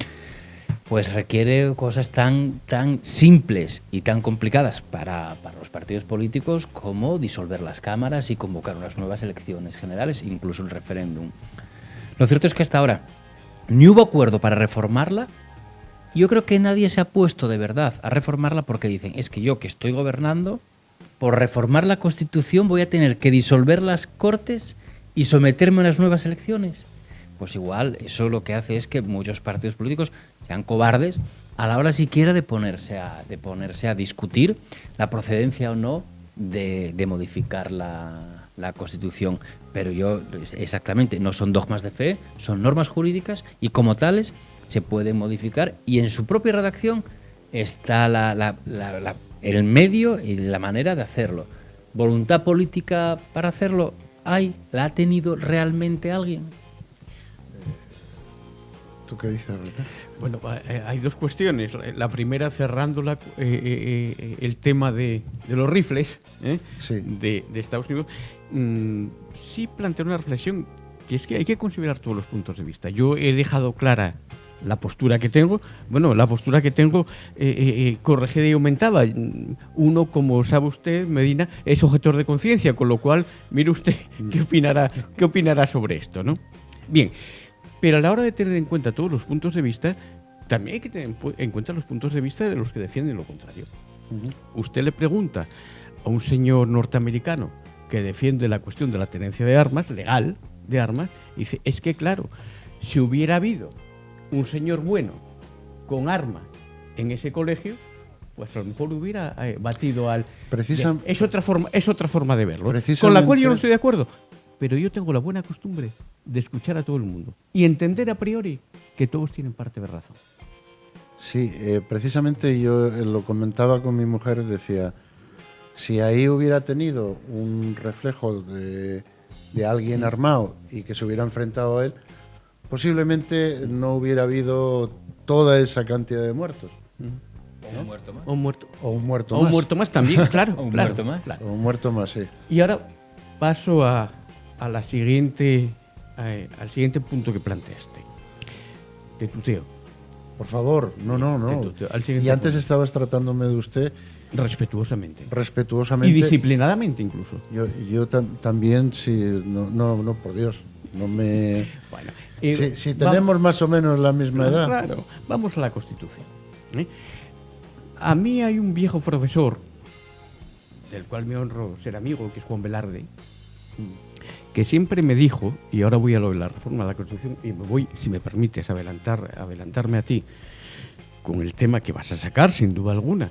S3: pues requiere cosas tan simples y tan complicadas para los partidos políticos como disolver las cámaras y convocar unas nuevas elecciones generales, incluso un referéndum. Lo cierto es que hasta ahora ni hubo acuerdo para reformarla. Yo creo que nadie se ha puesto de verdad a reformarla porque dicen, es que yo, que estoy gobernando, por reformar la Constitución voy a tener que disolver las Cortes y someterme a unas nuevas elecciones. Pues igual, eso lo que hace es que muchos partidos políticos sean cobardes a la hora siquiera de ponerse a discutir la procedencia o no de modificar la Constitución. Pero exactamente, no son dogmas de fe, son normas jurídicas, y como tales se pueden modificar, y en su propia redacción está el medio y la manera de hacerlo. ¿Voluntad política para hacerlo hay? ¿La ha tenido realmente alguien?
S1: ¿Tú qué dices, Rita?
S4: Bueno, hay 2 cuestiones. La primera, cerrando el tema de los rifles de Estados Unidos, sí plantea una reflexión, que es que hay que considerar todos los puntos de vista. Yo he dejado clara la postura que tengo, corregida y aumentada. Uno, como sabe usted, Medina, es objetor de conciencia, con lo cual, mire usted qué opinará sobre esto, ¿no? Bien, pero a la hora de tener en cuenta todos los puntos de vista, también hay que tener en cuenta los puntos de vista de los que defienden lo contrario. Usted le pregunta a un señor norteamericano que defiende la cuestión de la tenencia de armas, legal, de armas, y dice, es que claro, si hubiera habido un señor bueno con arma en ese colegio, pues a lo mejor hubiera batido al... Es otra forma de verlo, con la cual yo no estoy de acuerdo, pero yo tengo la buena costumbre de escuchar a todo el mundo y entender a priori que todos tienen parte de razón.
S1: Sí, precisamente yo lo comentaba con mi mujer, decía, si ahí hubiera tenido un reflejo de alguien armado y que se hubiera enfrentado a él, posiblemente no hubiera habido toda esa cantidad de muertos.
S3: ¿O un muerto más?
S4: O un muerto.
S1: O un muerto
S4: O
S1: más.
S4: un muerto más también, claro.
S3: O un
S4: claro,
S3: muerto más.
S4: claro.
S1: O un muerto más, sí.
S4: Y ahora paso al siguiente punto que planteaste. De tuteo.
S1: Por favor, no.
S4: Al siguiente
S1: Y antes
S4: punto.
S1: estabas tratándome de usted
S4: Respetuosamente.
S1: respetuosamente.
S4: Y disciplinadamente incluso.
S1: Yo también, sí, no, por Dios, no me...
S4: Bueno,
S1: Si tenemos más o menos la misma edad.
S4: Claro, vamos a la Constitución. A mí hay un viejo profesor, del cual me honro ser amigo, que es Juan Velarde, que siempre me dijo, y ahora voy a lo de la reforma de la Constitución, y me voy, si me permites, adelantarme a ti, con el tema que vas a sacar, sin duda alguna,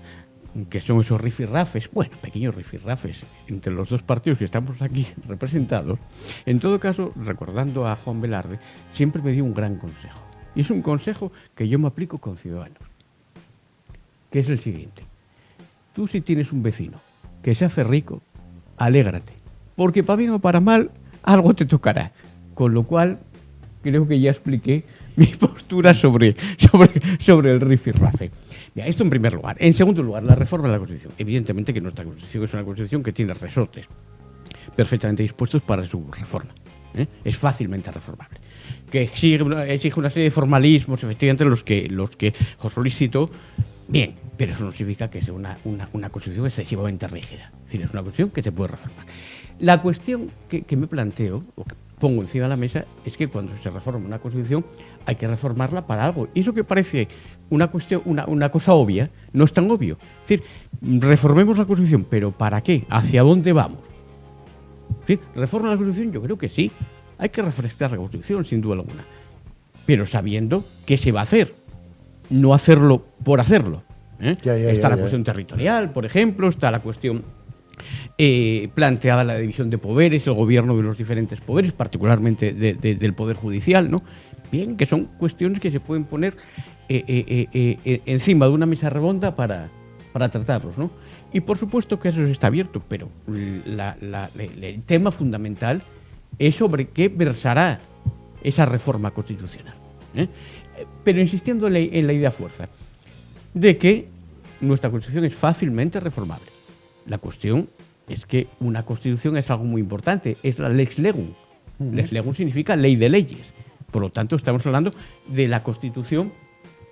S4: que son esos rifirrafes, bueno, pequeños rifirrafes, entre los dos partidos que estamos aquí representados. En todo caso, recordando a Juan Velarde, siempre me dio un gran consejo. Y es un consejo que yo me aplico con Ciudadanos, que es el siguiente. Tú, si tienes un vecino que se hace rico, alégrate, porque para bien o para mal, algo te tocará. Con lo cual, creo que ya expliqué mi postura sobre el rifirrafe. Mira, esto en primer lugar. En segundo lugar, la reforma de la Constitución. Evidentemente que nuestra Constitución es una Constitución que tiene resortes perfectamente dispuestos para su reforma. Es fácilmente reformable. Que exige una serie de formalismos, efectivamente, los que José Luis citó, bien, pero eso no significa que sea una Constitución excesivamente rígida. Es decir, es una Constitución que se puede reformar. La cuestión que me planteo, o que pongo encima de la mesa, es que cuando se reforma una Constitución hay que reformarla para algo. Y eso que parece una cosa obvia, no es tan obvio. Es decir, reformemos la Constitución, pero ¿para qué? ¿Hacia dónde vamos? ¿Sí? ¿Reforma la Constitución? Yo creo que sí. Hay que refrescar la Constitución, sin duda alguna. Pero sabiendo qué se va a hacer. No hacerlo por hacerlo. Está la cuestión territorial, por ejemplo, está la cuestión planteada la división de poderes, el gobierno de los diferentes poderes, particularmente del Poder Judicial, ¿no? Bien, que son cuestiones que se pueden poner encima de una mesa redonda para tratarlos, ¿no? Y por supuesto que eso está abierto, pero el tema fundamental es sobre qué versará esa reforma constitucional. Pero insistiendo en la idea fuerza de que nuestra Constitución es fácilmente reformable. La cuestión es que una Constitución es algo muy importante, es la lex legum. Lex legum significa ley de leyes. Por lo tanto, estamos hablando de la Constitución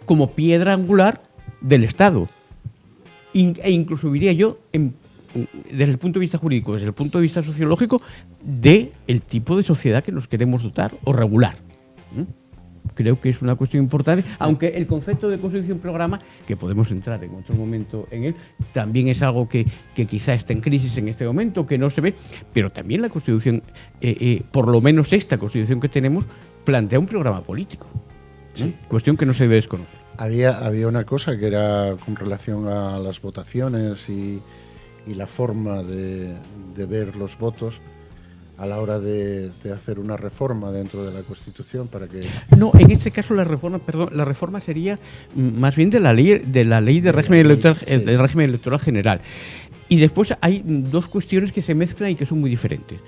S4: como piedra angular del Estado. E incluso diría yo, desde el punto de vista jurídico, desde el punto de vista sociológico, del tipo de sociedad que nos queremos dotar o regular. Creo que es una cuestión importante, aunque el concepto de Constitución-Programa, que podemos entrar en otro momento en él, también es algo que quizá está en crisis en este momento, que no se ve, pero también la Constitución, por lo menos esta Constitución que tenemos, plantea un programa político. ¿Sí? Cuestión que no se debe desconocer.
S1: Había una cosa que era con relación a las votaciones y la forma de ver los votos a la hora de hacer una reforma dentro de la Constitución para que...
S4: No, en este caso la reforma sería más bien de la ley de régimen electoral,
S1: sí.
S4: Del régimen electoral general. Y después hay dos cuestiones que se mezclan y que son muy diferentes.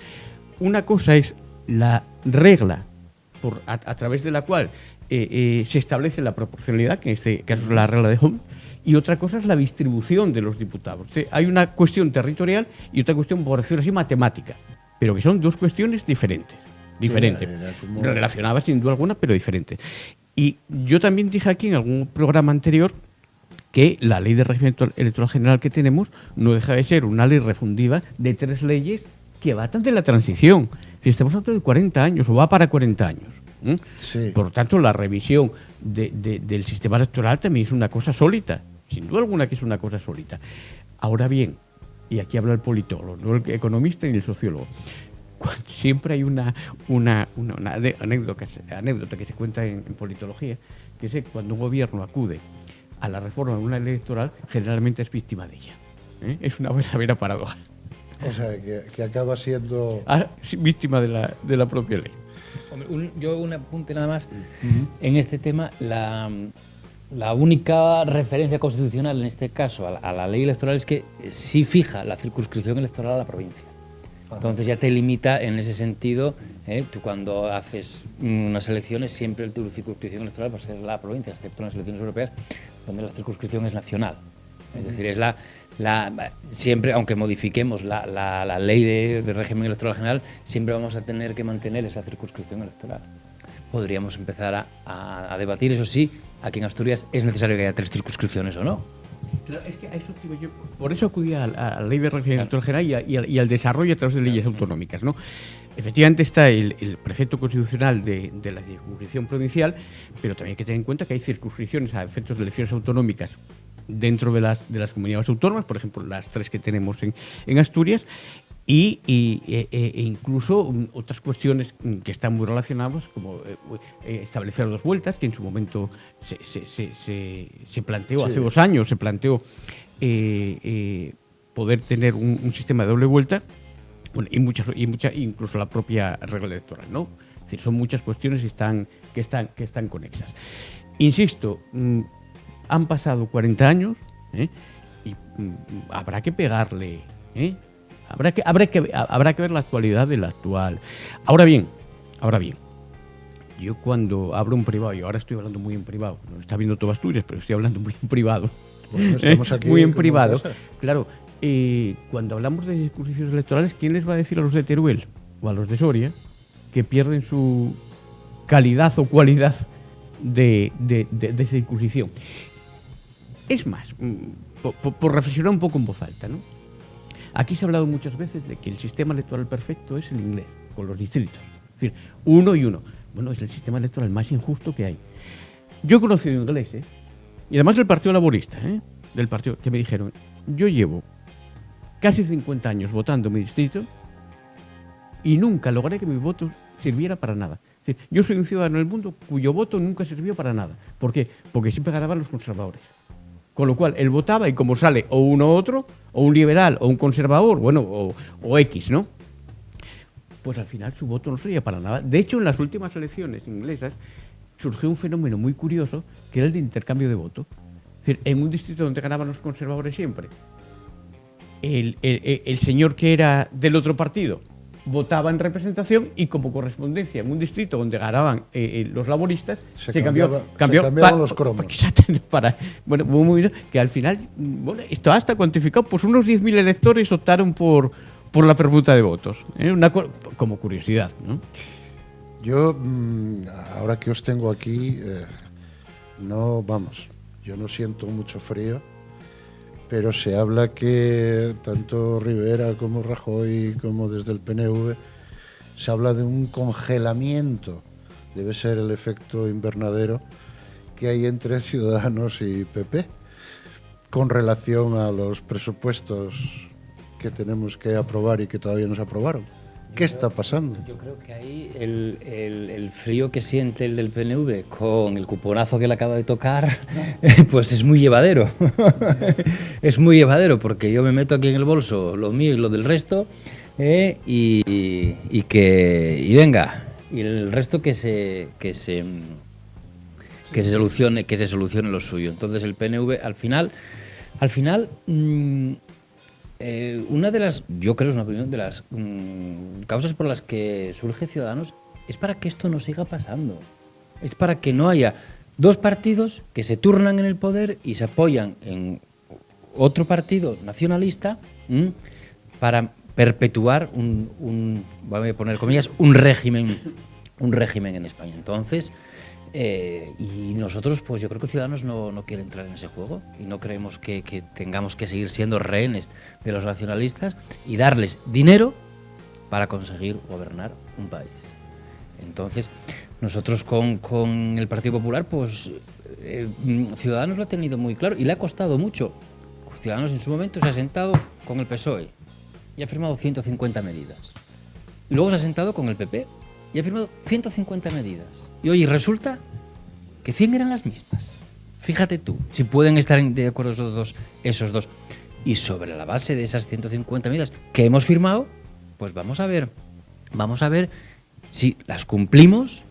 S4: Una cosa es la regla a través de la cual se establece la proporcionalidad, que en este caso es la regla de Home, y otra cosa es la distribución de los diputados. Hay una cuestión territorial y otra cuestión, por decirlo así, matemática, pero que son dos cuestiones diferentes,
S1: era como...
S4: relacionadas sin duda alguna, pero diferentes. Y yo también dije aquí en algún programa anterior que la ley de régimen electoral general que tenemos no deja de ser una ley refundida de 3 leyes que datan de la transición. Si estamos hablando de 40 años o va para 40 años.
S1: Sí.
S4: Por lo tanto, la revisión del sistema electoral también es una cosa sólita, sin duda alguna que es una cosa sólita. Ahora bien, y aquí habla el politólogo, no el economista ni el sociólogo, siempre hay una anécdota que se cuenta en politología, que es que cuando un gobierno acude a la reforma de una ley electoral, generalmente es víctima de ella. Es una verdadera paradoja.
S1: O sea, que acaba siendo...
S4: víctima de la propia ley.
S3: Hombre, yo un apunte nada más. En este tema, la única referencia constitucional en este caso a la ley electoral es que sí fija la circunscripción electoral a la provincia. Entonces ya te limita en ese sentido. Tú cuando haces unas elecciones siempre tu circunscripción electoral va a ser la provincia, excepto en las elecciones europeas, donde la circunscripción es nacional. Es decir, es siempre, aunque modifiquemos la ley de régimen electoral general, siempre vamos a tener que mantener esa circunscripción electoral. Podríamos empezar a debatir, eso sí, aquí en Asturias es necesario que haya 3 circunscripciones o no.
S4: Claro, es que a eso digo yo, por eso acudía a la ley de régimen electoral general y al desarrollo a través de leyes autonómicas, ¿no? Efectivamente está el precepto constitucional de la circunscripción provincial, pero también hay que tener en cuenta que hay circunscripciones a efectos de elecciones autonómicas dentro de las comunidades autónomas, por ejemplo, las 3 que tenemos en Asturias, e incluso otras cuestiones que están muy relacionadas, como establecer 2 vueltas, que en su momento se planteó, hace 2 años, se planteó poder tener un sistema de doble vuelta, bueno, incluso la propia regla electoral, ¿no? Es decir, son muchas cuestiones que están conexas. Insisto, han pasado 40 años y habrá que pegarle, habrá que ver la actualidad de la actual. Ahora bien, yo cuando hablo en privado, y ahora estoy hablando muy en privado, no está viendo todo Asturias, pero estoy hablando muy en privado.
S1: Bueno, estamos aquí
S4: muy en privado. Claro, cuando hablamos de circunscripciones electorales, ¿quién les va a decir a los de Teruel o a los de Soria que pierden su calidad o cualidad de circunscripción? Es más, por reflexionar un poco en voz alta, ¿no? Aquí se ha hablado muchas veces de que el sistema electoral perfecto es el inglés, con los distritos. Es decir, 1 y 1. Bueno, es el sistema electoral más injusto que hay. Yo he conocido ingleses, y además del Partido Laborista, del partido, que me dijeron, yo llevo casi 50 años votando en mi distrito y nunca logré que mi voto sirviera para nada. Es decir, yo soy un ciudadano del mundo cuyo voto nunca sirvió para nada. ¿Por qué? Porque siempre ganaban los conservadores. Con lo cual, él votaba y como sale o uno u otro, o un liberal, o un conservador, bueno, o X, ¿no? Pues al final su voto no servía para nada. De hecho, en las últimas elecciones inglesas surgió un fenómeno muy curioso, que era el de intercambio de voto. Es decir, en un distrito donde ganaban los conservadores siempre, el señor que era del otro partido votaba en representación y como correspondencia en un distrito donde ganaban los laboristas se cambiaban los cromos que al final, bueno, esto hasta cuantificado, pues unos 10.000 electores optaron por la permuta de votos, como curiosidad, ¿no?
S1: Yo ahora que os tengo aquí yo no siento mucho frío, pero se habla que tanto Rivera como Rajoy como desde el PNV se habla de un congelamiento, debe ser el efecto invernadero que hay entre Ciudadanos y PP con relación a los presupuestos que tenemos que aprobar y que todavía no se aprobaron. ¿Qué está pasando?
S3: Yo creo que ahí el frío que siente el del PNV con el cuponazo que le acaba de tocar, pues es muy llevadero. Es muy llevadero porque yo me meto aquí en el bolso lo mío y lo del resto y venga, y el resto que se solucione lo suyo. Entonces el PNV al final una de las, yo creo, es una opinión, de las causas por las que surge Ciudadanos es para que esto no siga pasando. Es para que no haya 2 partidos que se turnan en el poder y se apoyan en otro partido nacionalista para perpetuar voy a poner comillas, un régimen en España. Entonces, y nosotros, pues yo creo que Ciudadanos no quiere entrar en ese juego y no creemos que tengamos que seguir siendo rehenes de los nacionalistas y darles dinero para conseguir gobernar un país. Entonces, nosotros con el Partido Popular, pues Ciudadanos lo ha tenido muy claro y le ha costado mucho. Ciudadanos en su momento se ha sentado con el PSOE y ha firmado 150 medidas. Y luego se ha sentado con el PP y ha firmado 150 medidas. Y hoy resulta que 100 eran las mismas. Fíjate tú, si pueden estar de acuerdo esos dos. Y sobre la base de esas 150 medidas que hemos firmado, pues vamos a ver si las cumplimos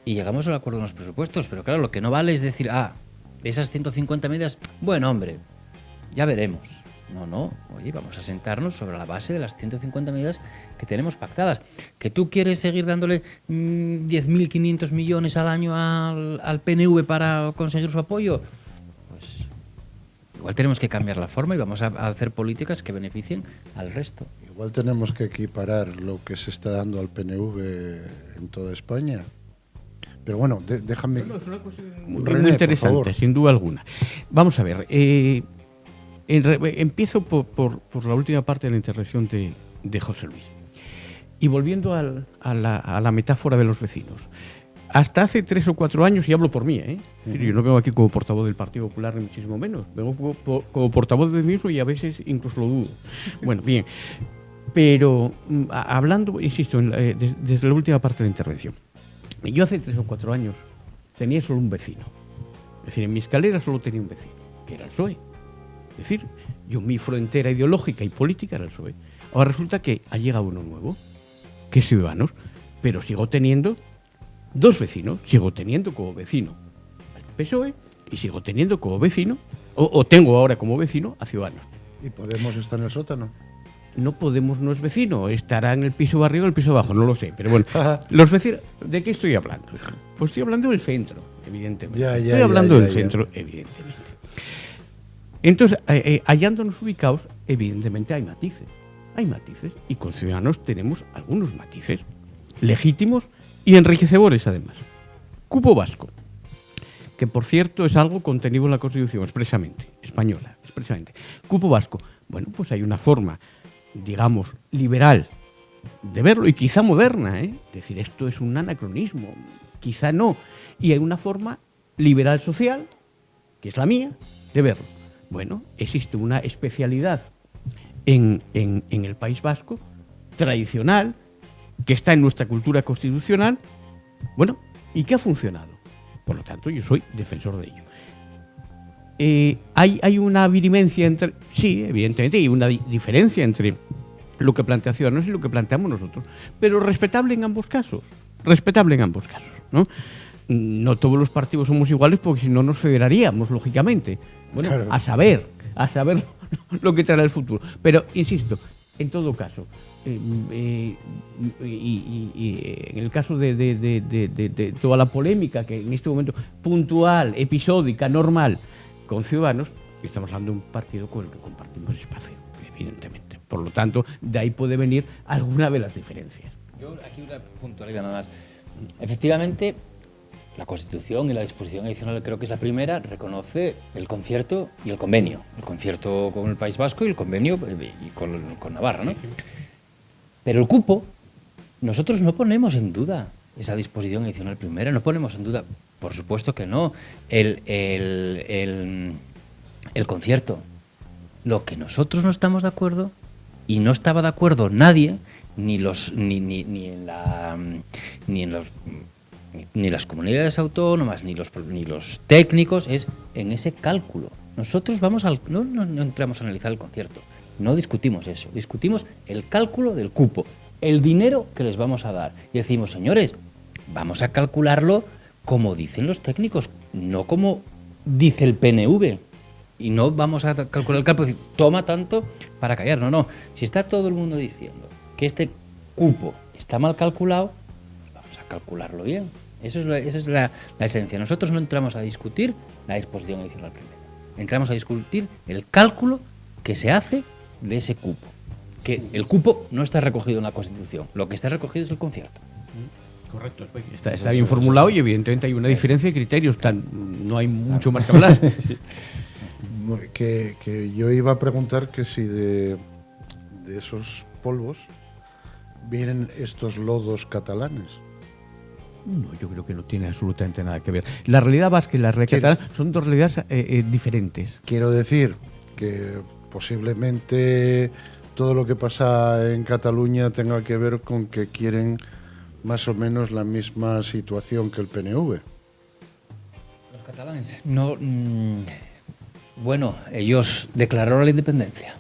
S3: y llegamos al acuerdo en los presupuestos. Pero claro, lo que no vale es decir, esas 150 medidas, bueno, hombre, ya veremos. No, oye, vamos a sentarnos sobre la base de las 150 medidas que tenemos pactadas. ¿Que tú quieres seguir dándole 10.500 millones al año al PNV para conseguir su apoyo? Pues igual tenemos que cambiar la forma y vamos a hacer políticas que beneficien al resto.
S1: Igual tenemos que equiparar lo que se está dando al PNV en toda España. Pero bueno, déjame...
S4: No, es una cuestión
S1: René,
S4: muy interesante,
S1: por favor.
S4: sin duda alguna. Vamos a ver, empiezo por la última parte de la intervención de José Luis. Y volviendo a la metáfora de los vecinos. Hasta hace 3 o 4 años, y hablo por mí, Es decir, yo no vengo aquí como portavoz del Partido Popular, ni muchísimo menos. Vengo como portavoz de mí mismo y a veces incluso lo dudo. Bueno, bien. Pero hablando, insisto, desde la última parte de la intervención. Yo hace 3 o 4 años tenía solo un vecino. Es decir, en mi escalera solo tenía un vecino, que era el PSOE. Es decir, yo mi frontera ideológica y política era el PSOE. Ahora resulta que ha llegado uno nuevo, que es Ciudadanos, pero sigo teniendo 2 vecinos. Sigo teniendo como vecino al PSOE y sigo teniendo como vecino, o tengo ahora como vecino a Ciudadanos.
S1: ¿Y Podemos estar en el sótano?
S4: No Podemos no es vecino, estará en el piso arriba o el piso abajo, no lo sé. Pero bueno, los vecinos, ¿de qué estoy hablando? Pues estoy hablando del centro, evidentemente. Estoy hablando del centro, evidentemente. Entonces, hallándonos ubicados, evidentemente hay matices. Hay matices, y con Ciudadanos tenemos algunos matices legítimos y enriquecedores, además. Cupo vasco, que por cierto es algo contenido en la Constitución expresamente, española, expresamente. Cupo vasco, bueno, pues hay una forma, digamos, liberal de verlo, y quizá moderna, Es decir, esto es un anacronismo, quizá no, y hay una forma liberal social, que es la mía, de verlo. Bueno, existe una especialidad en el País Vasco, tradicional, que está en nuestra cultura constitucional, bueno, y que ha funcionado. Por lo tanto, yo soy defensor de ello. Hay una virimencia entre... Sí, evidentemente, hay una diferencia entre lo que plantea Ciudadanos y lo que planteamos nosotros, pero respetable en ambos casos. Respetable en ambos casos, ¿no? No todos los partidos somos iguales porque si no nos federaríamos, lógicamente. Bueno,
S1: claro.
S4: a saber lo que traerá el futuro. Pero, insisto, en todo caso, y en el caso de toda la polémica que en este momento, puntual, episódica, normal, con Ciudadanos, estamos hablando de un partido con el que compartimos espacio, evidentemente. Por lo tanto, de ahí puede venir alguna de las diferencias.
S3: Yo aquí una puntualidad nada más. Efectivamente, la Constitución y la disposición adicional, creo que es la primera, reconoce el concierto y el convenio. El concierto con el País Vasco y el convenio y con Navarra, ¿no? Pero el cupo, nosotros no ponemos en duda esa disposición adicional primera, no ponemos en duda, por supuesto que no, el concierto. Lo que nosotros no estamos de acuerdo, y no estaba de acuerdo nadie, ni las comunidades autónomas, ni los técnicos, es en ese cálculo. Nosotros no entramos a analizar el concierto, no discutimos eso, discutimos el cálculo del cupo, el dinero que les vamos a dar. Y decimos, señores, vamos a calcularlo como dicen los técnicos, no como dice el PNV. Y no vamos a calcular el cálculo y decir, toma tanto para callar. No. Si está todo el mundo diciendo que este cupo está mal calculado, pues vamos a calcularlo bien. Esa es la esencia. Nosotros no entramos a discutir la disposición adicional primera. Entramos a discutir el cálculo que se hace de ese cupo. Que el cupo no está recogido en la Constitución. Lo que está recogido es el concierto.
S4: Correcto. Está bien formulado y evidentemente hay una diferencia de criterios. No hay mucho más que hablar.
S1: Que yo iba a preguntar que si de esos polvos vienen estos lodos catalanes.
S4: No, yo creo que no tiene absolutamente nada que ver. La realidad vasca y la realidad catalana son dos realidades diferentes.
S1: Quiero decir que posiblemente todo lo que pasa en Cataluña tenga que ver con que quieren más o menos la misma situación que el PNV.
S3: Los catalanes no... Bueno, ellos declararon la independencia.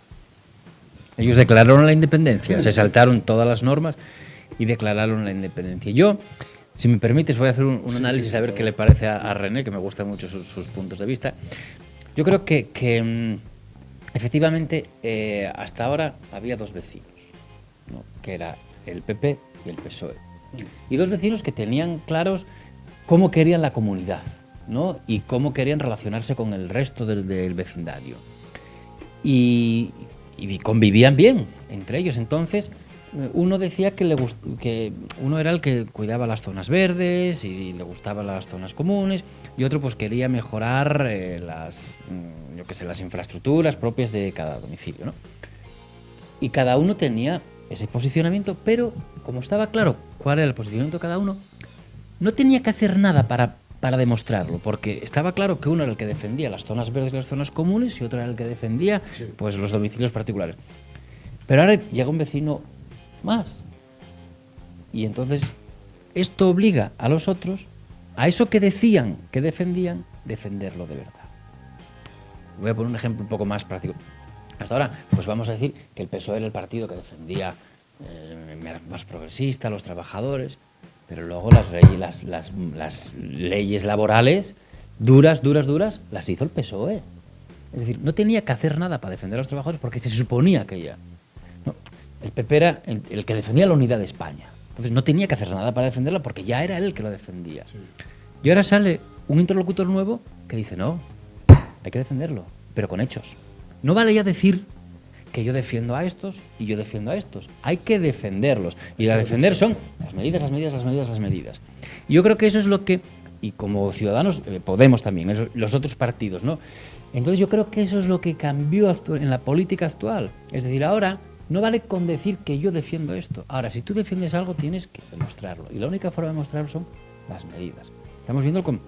S3: Ellos declararon la independencia, se saltaron todas las normas y declararon la independencia. Yo, si me permites, voy a hacer un análisis a ver qué le parece a René, que me gustan mucho sus puntos de vista. Yo creo que efectivamente, hasta ahora había dos vecinos, ¿no? Que era el PP y el PSOE. Y dos vecinos que tenían claros cómo querían la comunidad, ¿no? Y cómo querían relacionarse con el resto del vecindario. Y convivían bien entre ellos. Entonces, uno decía que uno era el que cuidaba las zonas verdes y le gustaban las zonas comunes, y otro pues quería mejorar las infraestructuras propias de cada domicilio, ¿no? Y cada uno tenía ese posicionamiento, pero como estaba claro cuál era el posicionamiento de cada uno, no tenía que hacer nada para demostrarlo, porque estaba claro que uno era el que defendía las zonas verdes y las zonas comunes y otro era el que defendía pues los domicilios particulares. Pero ahora llega un vecino más. Y entonces esto obliga a los otros a eso que decían que defendían, defenderlo de verdad. Voy a poner un ejemplo un poco más práctico. Hasta ahora, pues vamos a decir que el PSOE era el partido que defendía más progresista, a los trabajadores, pero luego las leyes laborales duras, las hizo el PSOE. Es decir, no tenía que hacer nada para defender a los trabajadores porque se suponía que ya... No, el PP era el que defendía la unidad de España. Entonces no tenía que hacer nada para defenderla porque ya era él el que lo defendía. Sí. Y ahora sale un interlocutor nuevo que dice, no, hay que defenderlo, pero con hechos. No vale ya decir que yo defiendo a estos y yo defiendo a estos. Hay que defenderlos. Y a defender son las medidas. Y yo creo que eso es lo que, y como ciudadanos, Podemos también, los otros partidos, ¿no? Entonces yo creo que eso es lo que cambió en la política actual. Es decir, ahora no vale con decir que yo defiendo esto. Ahora, si tú defiendes algo, tienes que demostrarlo. Y la única forma de demostrarlo son las medidas. Estamos viendo cómo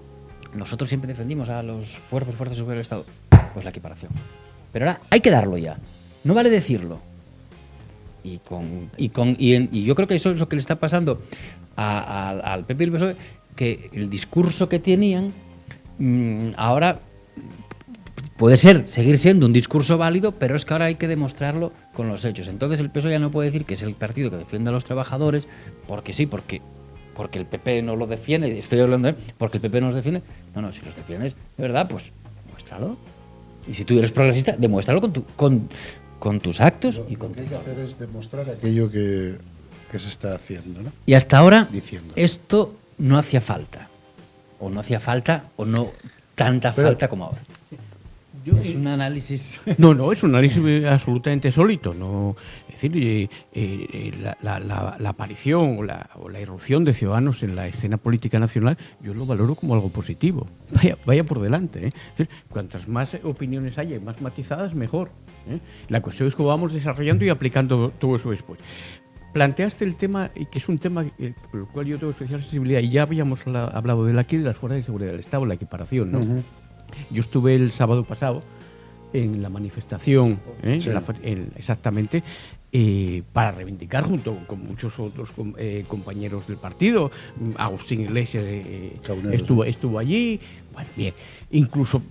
S3: nosotros siempre defendimos a los cuerpos fuerzas superiores del Estado. Pues la equiparación. Pero ahora hay que darlo ya. No vale decirlo. Y yo creo que eso es lo que le está pasando al PP y al PSOE, que el discurso que tenían ahora puede seguir siendo un discurso válido, pero es que ahora hay que demostrarlo con los hechos. Entonces el PSOE ya no puede decir que es el partido que defiende a los trabajadores, porque sí, porque el PP no lo defiende, estoy hablando porque el PP no los defiende. No, si los defiendes de verdad, pues muéstralo. Y si tú eres progresista, demuéstralo con tus actos y con
S1: tu... Lo que hay que hacer es demostrar aquello que se está haciendo, ¿no?
S3: Y hasta ahora esto no hacía falta. O no hacía falta, o no tanta falta como ahora. Es un análisis...
S4: No, es un análisis absolutamente sólito. No, es decir, la aparición o la irrupción de Ciudadanos en la escena política nacional, yo lo valoro como algo positivo. Vaya por delante. Es decir, cuantas más opiniones haya y más matizadas, mejor. La cuestión es cómo vamos desarrollando y aplicando todo eso después. Planteaste el tema, y que es un tema por el cual yo tengo especial sensibilidad, y ya habíamos hablado de aquí, de las fuerzas de seguridad del Estado, la equiparación, ¿no? Uh-huh. Yo estuve el sábado pasado en la manifestación, sí. Exactamente, para reivindicar junto con muchos otros compañeros del partido. Agustín Iglesias estuvo allí. Bueno, bien. Incluso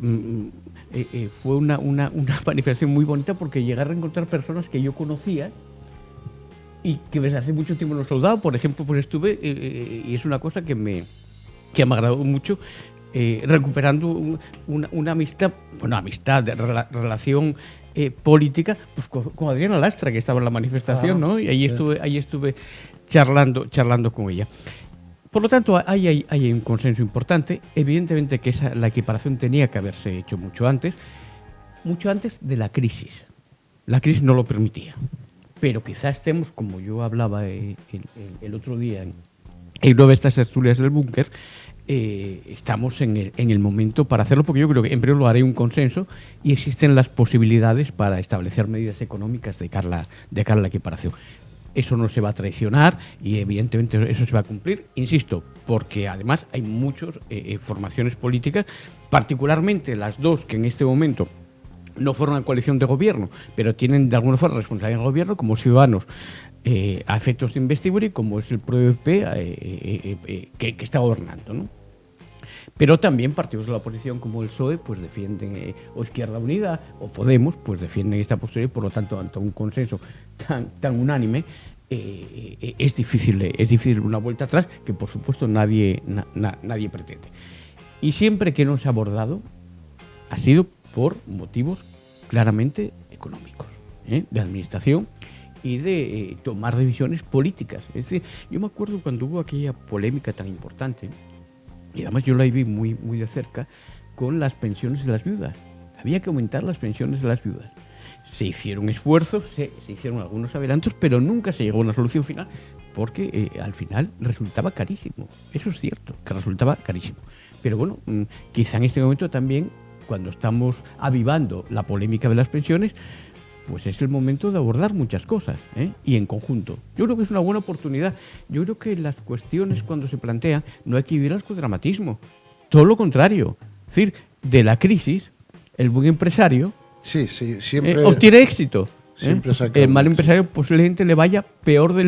S4: fue una manifestación muy bonita porque llegué a reencontrar personas que yo conocía y que desde hace mucho tiempo no he saludado. Por ejemplo, pues estuve, y es una cosa que me agradó mucho, recuperando una amistad, relación política, pues con Adriana Lastra, que estaba en la manifestación, ¿no? Y ahí estuve charlando con ella. Por lo tanto, hay un consenso importante. Evidentemente que la equiparación tenía que haberse hecho mucho antes de la crisis. La crisis no lo permitía. Pero quizás estemos, como yo hablaba el otro día en una de estas tertulias del búnker, estamos en el momento para hacerlo, porque yo creo que en primer lugar hay un consenso y existen las posibilidades para establecer medidas económicas de cara a la equiparación. Eso no se va a traicionar y evidentemente eso se va a cumplir, insisto, porque además hay muchas formaciones políticas, particularmente las dos que en este momento no forman coalición de gobierno, pero tienen de alguna forma responsabilidad en el gobierno, como Ciudadanos, a efectos de investidura, y como es el PROEP que está gobernando, ¿no? Pero también partidos de la oposición como el PSOE pues defienden, o Izquierda Unida o Podemos, pues defienden esta postura y por lo tanto ante un consenso tan unánime es difícil una vuelta atrás que por supuesto nadie pretende. Y siempre que no se ha abordado ha sido por motivos claramente económicos, de administración y de tomar decisiones políticas. Es decir, yo me acuerdo cuando hubo aquella polémica tan importante, y además yo la vi muy, muy de cerca, con las pensiones de las viudas. Había que aumentar las pensiones de las viudas. Se hicieron esfuerzos, se hicieron algunos adelantos, pero nunca se llegó a una solución final, porque al final resultaba carísimo. Eso es cierto, que resultaba carísimo. Pero bueno, quizá en este momento también, cuando estamos avivando la polémica de las pensiones, pues es el momento de abordar muchas cosas, y en conjunto. Yo creo que es una buena oportunidad. Yo creo que las cuestiones cuando se plantean no hay que vivirlas con dramatismo. Todo lo contrario. Es decir, de la crisis, el buen empresario
S1: siempre
S4: obtiene éxito.
S1: Siempre
S4: El mal empresario posiblemente le vaya peor de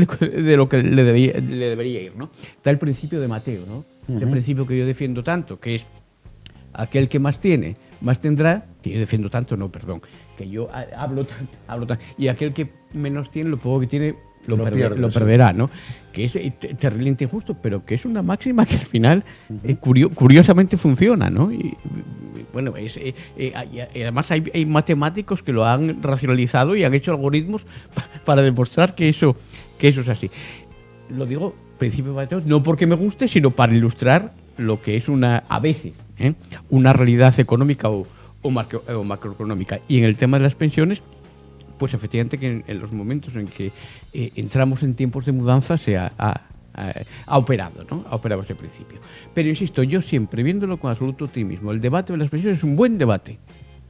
S4: lo que le debería ir, ¿no? Está el principio de Mateo, ¿no? Ese principio que yo defiendo tanto, que es aquel que más tiene, más tendrá, que yo defiendo tanto, no, perdón, que yo hablo tanto, y aquel que menos tiene, lo poco que tiene, lo perderá, ¿no? Que es terriblemente injusto, pero que es una máxima que al final curiosamente funciona, ¿no? Y bueno, además hay matemáticos que lo han racionalizado y han hecho algoritmos para demostrar que eso es así. Lo digo, principio de Mateo, no porque me guste, sino para ilustrar lo que es a veces, una realidad económica o macroeconómica. Y en el tema de las pensiones, pues efectivamente que en los momentos en que entramos en tiempos de mudanza se ha operado, ¿no? Ha operado ese principio. Pero insisto, yo siempre, viéndolo con absoluto optimismo, el debate de las pensiones es un buen debate,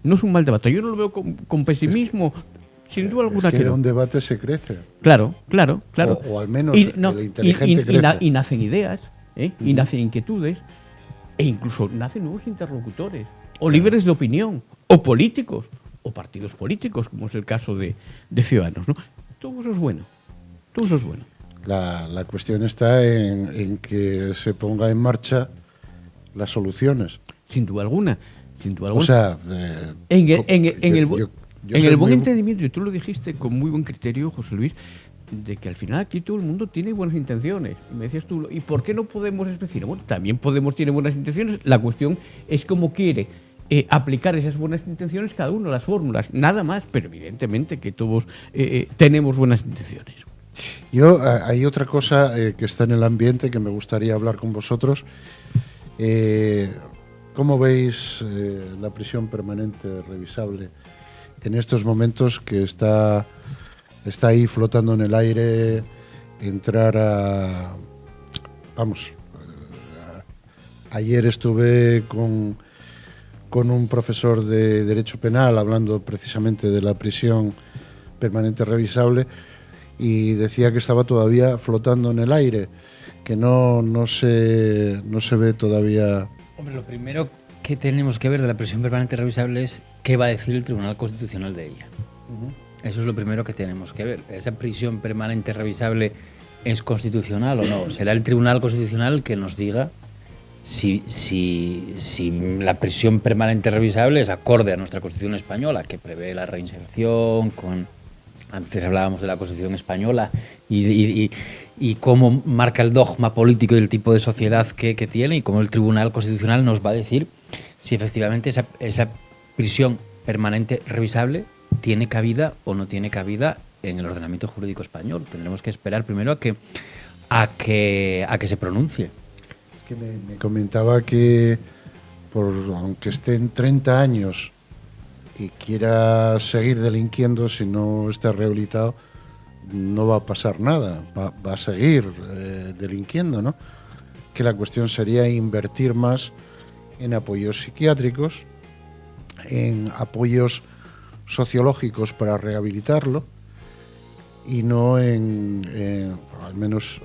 S4: no es un mal debate. Yo no lo veo con pesimismo, sin duda alguna.
S1: Es que un debate se crece.
S4: Claro.
S1: O al menos el inteligente crece.
S4: Y nacen ideas, y nacen inquietudes, e incluso nacen nuevos interlocutores, o líderes de opinión, o políticos, o partidos políticos, como es el caso de Ciudadanos, ¿no? Todo eso es bueno.
S1: La cuestión está en que se ponga en marcha las soluciones.
S4: Sin duda alguna.
S1: O sea,
S4: en el buen entendimiento, y tú lo dijiste con muy buen criterio, José Luis, de que al final aquí todo el mundo tiene buenas intenciones. Y me decías tú, ¿y por qué no Podemos decir? Bueno, también Podemos tiene buenas intenciones. La cuestión es cómo quiere aplicar esas buenas intenciones cada uno, las fórmulas, nada más, pero evidentemente que todos tenemos buenas intenciones.
S1: Hay otra cosa que está en el ambiente que me gustaría hablar con vosotros. ¿Cómo veis la prisión permanente revisable en estos momentos que está ahí flotando en el aire, entrar ayer estuve con un profesor de Derecho Penal hablando precisamente de la prisión permanente revisable y decía que estaba todavía flotando en el aire, que no se ve todavía.
S3: Hombre, lo primero que tenemos que ver de la prisión permanente revisable es qué va a decir el Tribunal Constitucional de ella. Eso es lo primero que tenemos que ver. ¿Esa prisión permanente revisable es constitucional o no? Será el Tribunal Constitucional que nos diga si la prisión permanente revisable es acorde a nuestra Constitución española, que prevé la reinserción, antes hablábamos de la Constitución española, y cómo marca el dogma político y el tipo de sociedad que tiene, y cómo el Tribunal Constitucional nos va a decir si efectivamente esa prisión permanente revisable tiene cabida o no tiene cabida en el ordenamiento jurídico español. Tendremos que esperar primero a que se pronuncie.
S1: Es que me comentaba que aunque esté en 30 años y quiera seguir delinquiendo, si no está rehabilitado, no va a pasar nada, va a seguir delinquiendo, ¿no? Que la cuestión sería invertir más en apoyos psiquiátricos, en apoyos sociológicos para rehabilitarlo y no al menos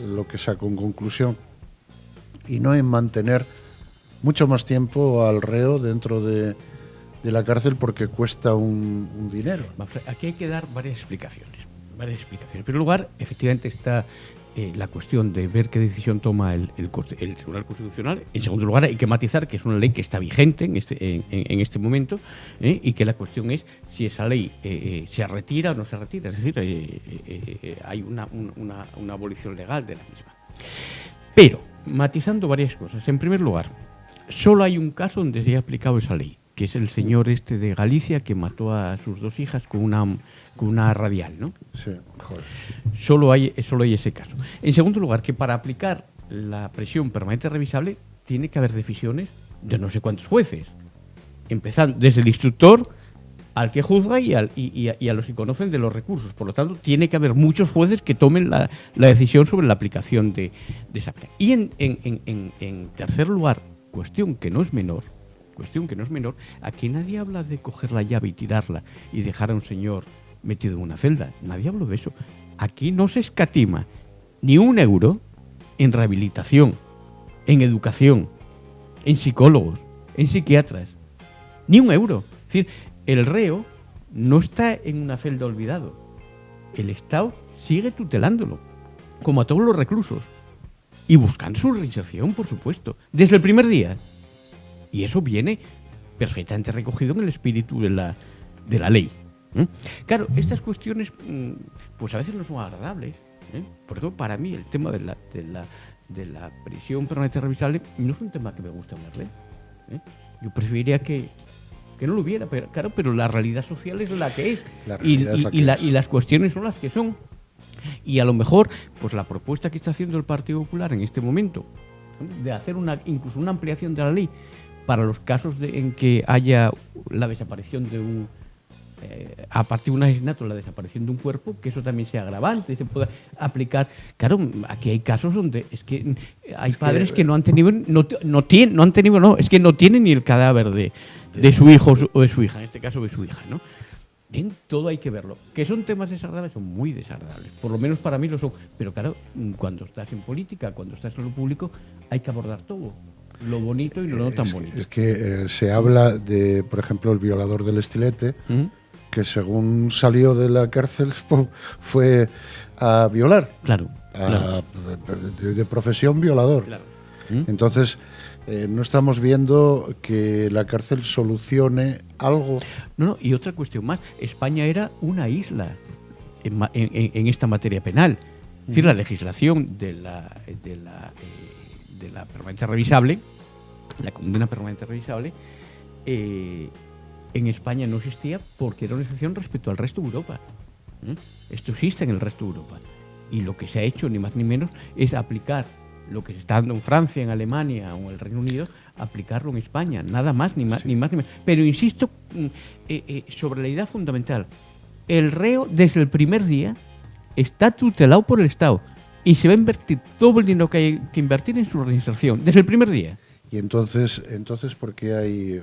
S1: lo que saco en conclusión, y no en mantener mucho más tiempo al reo dentro de la cárcel porque cuesta un dinero.
S4: Aquí hay que dar varias explicaciones. En primer lugar, efectivamente está la cuestión de ver qué decisión toma el Tribunal Constitucional. En segundo lugar, hay que matizar que es una ley que está vigente en este momento, y que la cuestión es si esa ley se retira o no se retira. Es decir, hay una abolición legal de la misma. Pero, matizando varias cosas. En primer lugar, solo hay un caso donde se ha aplicado esa ley, que es el señor de Galicia que mató a sus 2 hijas con una radial, ¿no?
S1: Sí, joder.
S4: Solo hay ese caso. En segundo lugar, que para aplicar la prisión permanente revisable tiene que haber decisiones de no sé cuántos jueces, empezando desde el instructor al que juzga y a los que conocen de los recursos. Por lo tanto, tiene que haber muchos jueces que tomen la decisión sobre la aplicación de esa pena. Y en tercer lugar, cuestión que no es menor, aquí nadie habla de coger la llave y tirarla y dejar a un señor metido en una celda. Nadie habla de eso. Aquí no se escatima ni un euro en rehabilitación, en educación, en psicólogos, en psiquiatras. Ni un euro. Es decir, el reo no está en una celda olvidado. El Estado sigue tutelándolo, como a todos los reclusos. Y buscando su reinserción, por supuesto, desde el primer día. Y eso viene perfectamente recogido en el espíritu de la ley. Claro, estas cuestiones pues a veces no son agradables. Por ejemplo, para mí el tema de la prisión permanente revisable no es un tema que me gusta hablar de. Yo preferiría que no lo hubiera, pero la realidad social es la que es. Y las cuestiones son las que son. Y a lo mejor, pues la propuesta que está haciendo el Partido Popular en este momento, de hacer incluso una ampliación de la ley para los casos en que haya la desaparición de a partir de un asesinato, la desaparición de un cuerpo, que eso también sea agravante, se pueda aplicar. Claro, aquí hay casos donde es que hay padres que no han tenido, es que no tienen ni el cadáver de su hijo o de su hija, en este caso de su hija, ¿no? Bien, todo hay que verlo. Que son temas desagradables, son muy desagradables. Por lo menos para mí lo son. Pero claro, cuando estás en política, cuando estás en lo público, hay que abordar todo. Lo bonito y lo no tan bonito.
S1: Es que se habla de, por ejemplo, el violador del Estilete, que según salió de la cárcel fue a violar.
S4: Claro.
S1: De profesión violador.
S4: Claro.
S1: Entonces, no estamos viendo que la cárcel solucione algo.
S4: No, y otra cuestión más. España era una isla en esta materia penal. Es decir, la legislación de la permanente revisable, la condena permanente revisable, en España no existía porque era una excepción respecto al resto de Europa. Esto existe en el resto de Europa. Y lo que se ha hecho, ni más ni menos, es aplicar lo que se está dando en Francia, en Alemania o en el Reino Unido, aplicarlo en España. Nada más, ni más ni menos. Pero insisto sobre la idea fundamental. El reo, desde el primer día, está tutelado por el Estado y se va a invertir todo el dinero que hay que invertir en su reinserción, desde el primer día.
S1: Y entonces ¿por qué hay...?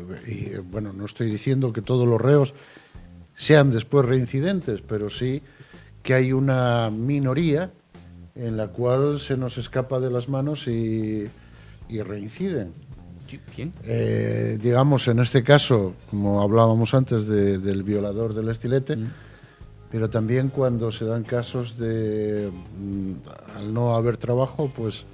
S1: Bueno, no estoy diciendo que todos los reos sean después reincidentes, pero sí que hay una minoría en la cual se nos escapa de las manos y reinciden.
S4: ¿Quién?
S1: Digamos, en este caso, como hablábamos antes del violador del Estilete, pero también cuando se dan casos de, al no haber trabajo, pues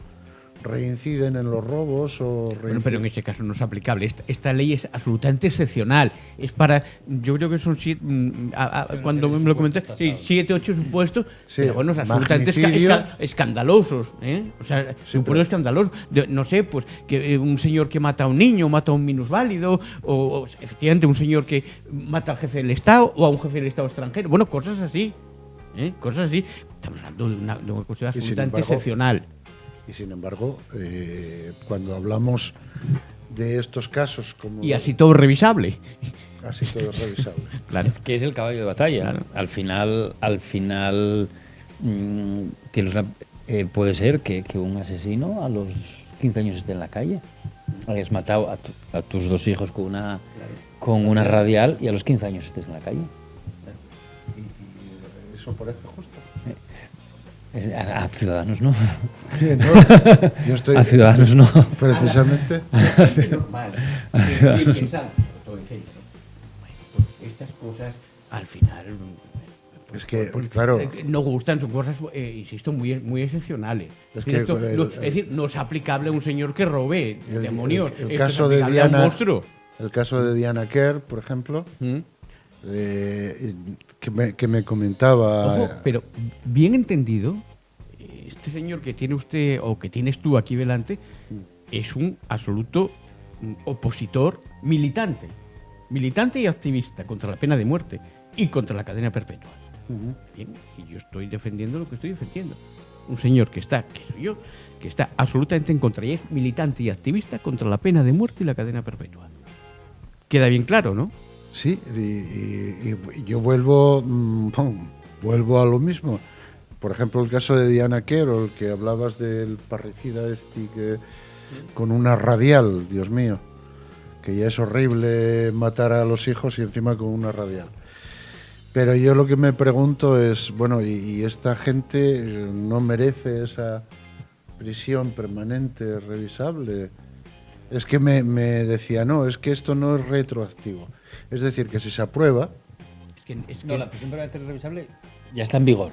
S1: reinciden en los robos o
S4: bueno, pero en ese caso no es aplicable. Esta ley es absolutamente excepcional. Es para, yo creo que son cuando me lo comentaste, 7, 8 supuestos,
S1: sí,
S4: pero bueno, es absolutamente escandalosos, o sea, supuestos escandalosos. No sé, pues que un señor que mata a un niño, mata a un minusválido, o efectivamente un señor que mata al jefe del Estado o a un jefe del Estado extranjero. Bueno, cosas así, cosas así. Estamos hablando de una cuestión absolutamente excepcional.
S1: Y sin embargo, cuando hablamos de estos casos como...
S4: Y así todo revisable.
S1: Así todo revisable.
S3: Claro. Es que es el caballo de batalla. Claro. Al final puede ser que un asesino a los 15 años esté en la calle. Hayas matado a tus 2 hijos con una radial y a los 15 años estés en la calle.
S1: ¿Y eso parece justo?
S3: A Ciudadanos no.
S1: Sí, no. Yo estoy,
S3: a Ciudadanos no.
S1: Precisamente.
S4: Es normal. Estas cosas, al final,
S1: Es que, claro.
S4: No gustan, son cosas, insisto, muy excepcionales.
S1: Es
S4: Es,
S1: que
S4: es decir, no es aplicable a un señor que robe, demonios.
S1: El
S4: Esto
S1: caso
S4: es
S1: de
S4: aplicable a un
S1: Diana,
S4: monstruo.
S1: el caso de Diana Kerr, por ejemplo, que me comentaba.
S4: Ojo, pero bien entendido, este señor que tiene usted o que tienes tú aquí delante es un absoluto opositor militante y activista contra la pena de muerte y contra la cadena perpetua. Bien, y yo estoy defendiendo lo que estoy defendiendo. Un señor que soy yo, que está absolutamente en contra y es militante y activista contra la pena de muerte y la cadena perpetua. Queda bien claro, ¿no?
S1: Sí, y yo vuelvo a lo mismo. Por ejemplo, el caso de Diana Kerr, o el que hablabas del parricida con una radial, Dios mío, que ya es horrible matar a los hijos y encima con una radial. Pero yo lo que me pregunto es, bueno, ¿y esta gente no merece esa prisión permanente revisable? Es que me decía, no, es que esto no es retroactivo. Es decir, que si se aprueba...
S3: No, la prisión permanente revisable ya está en vigor.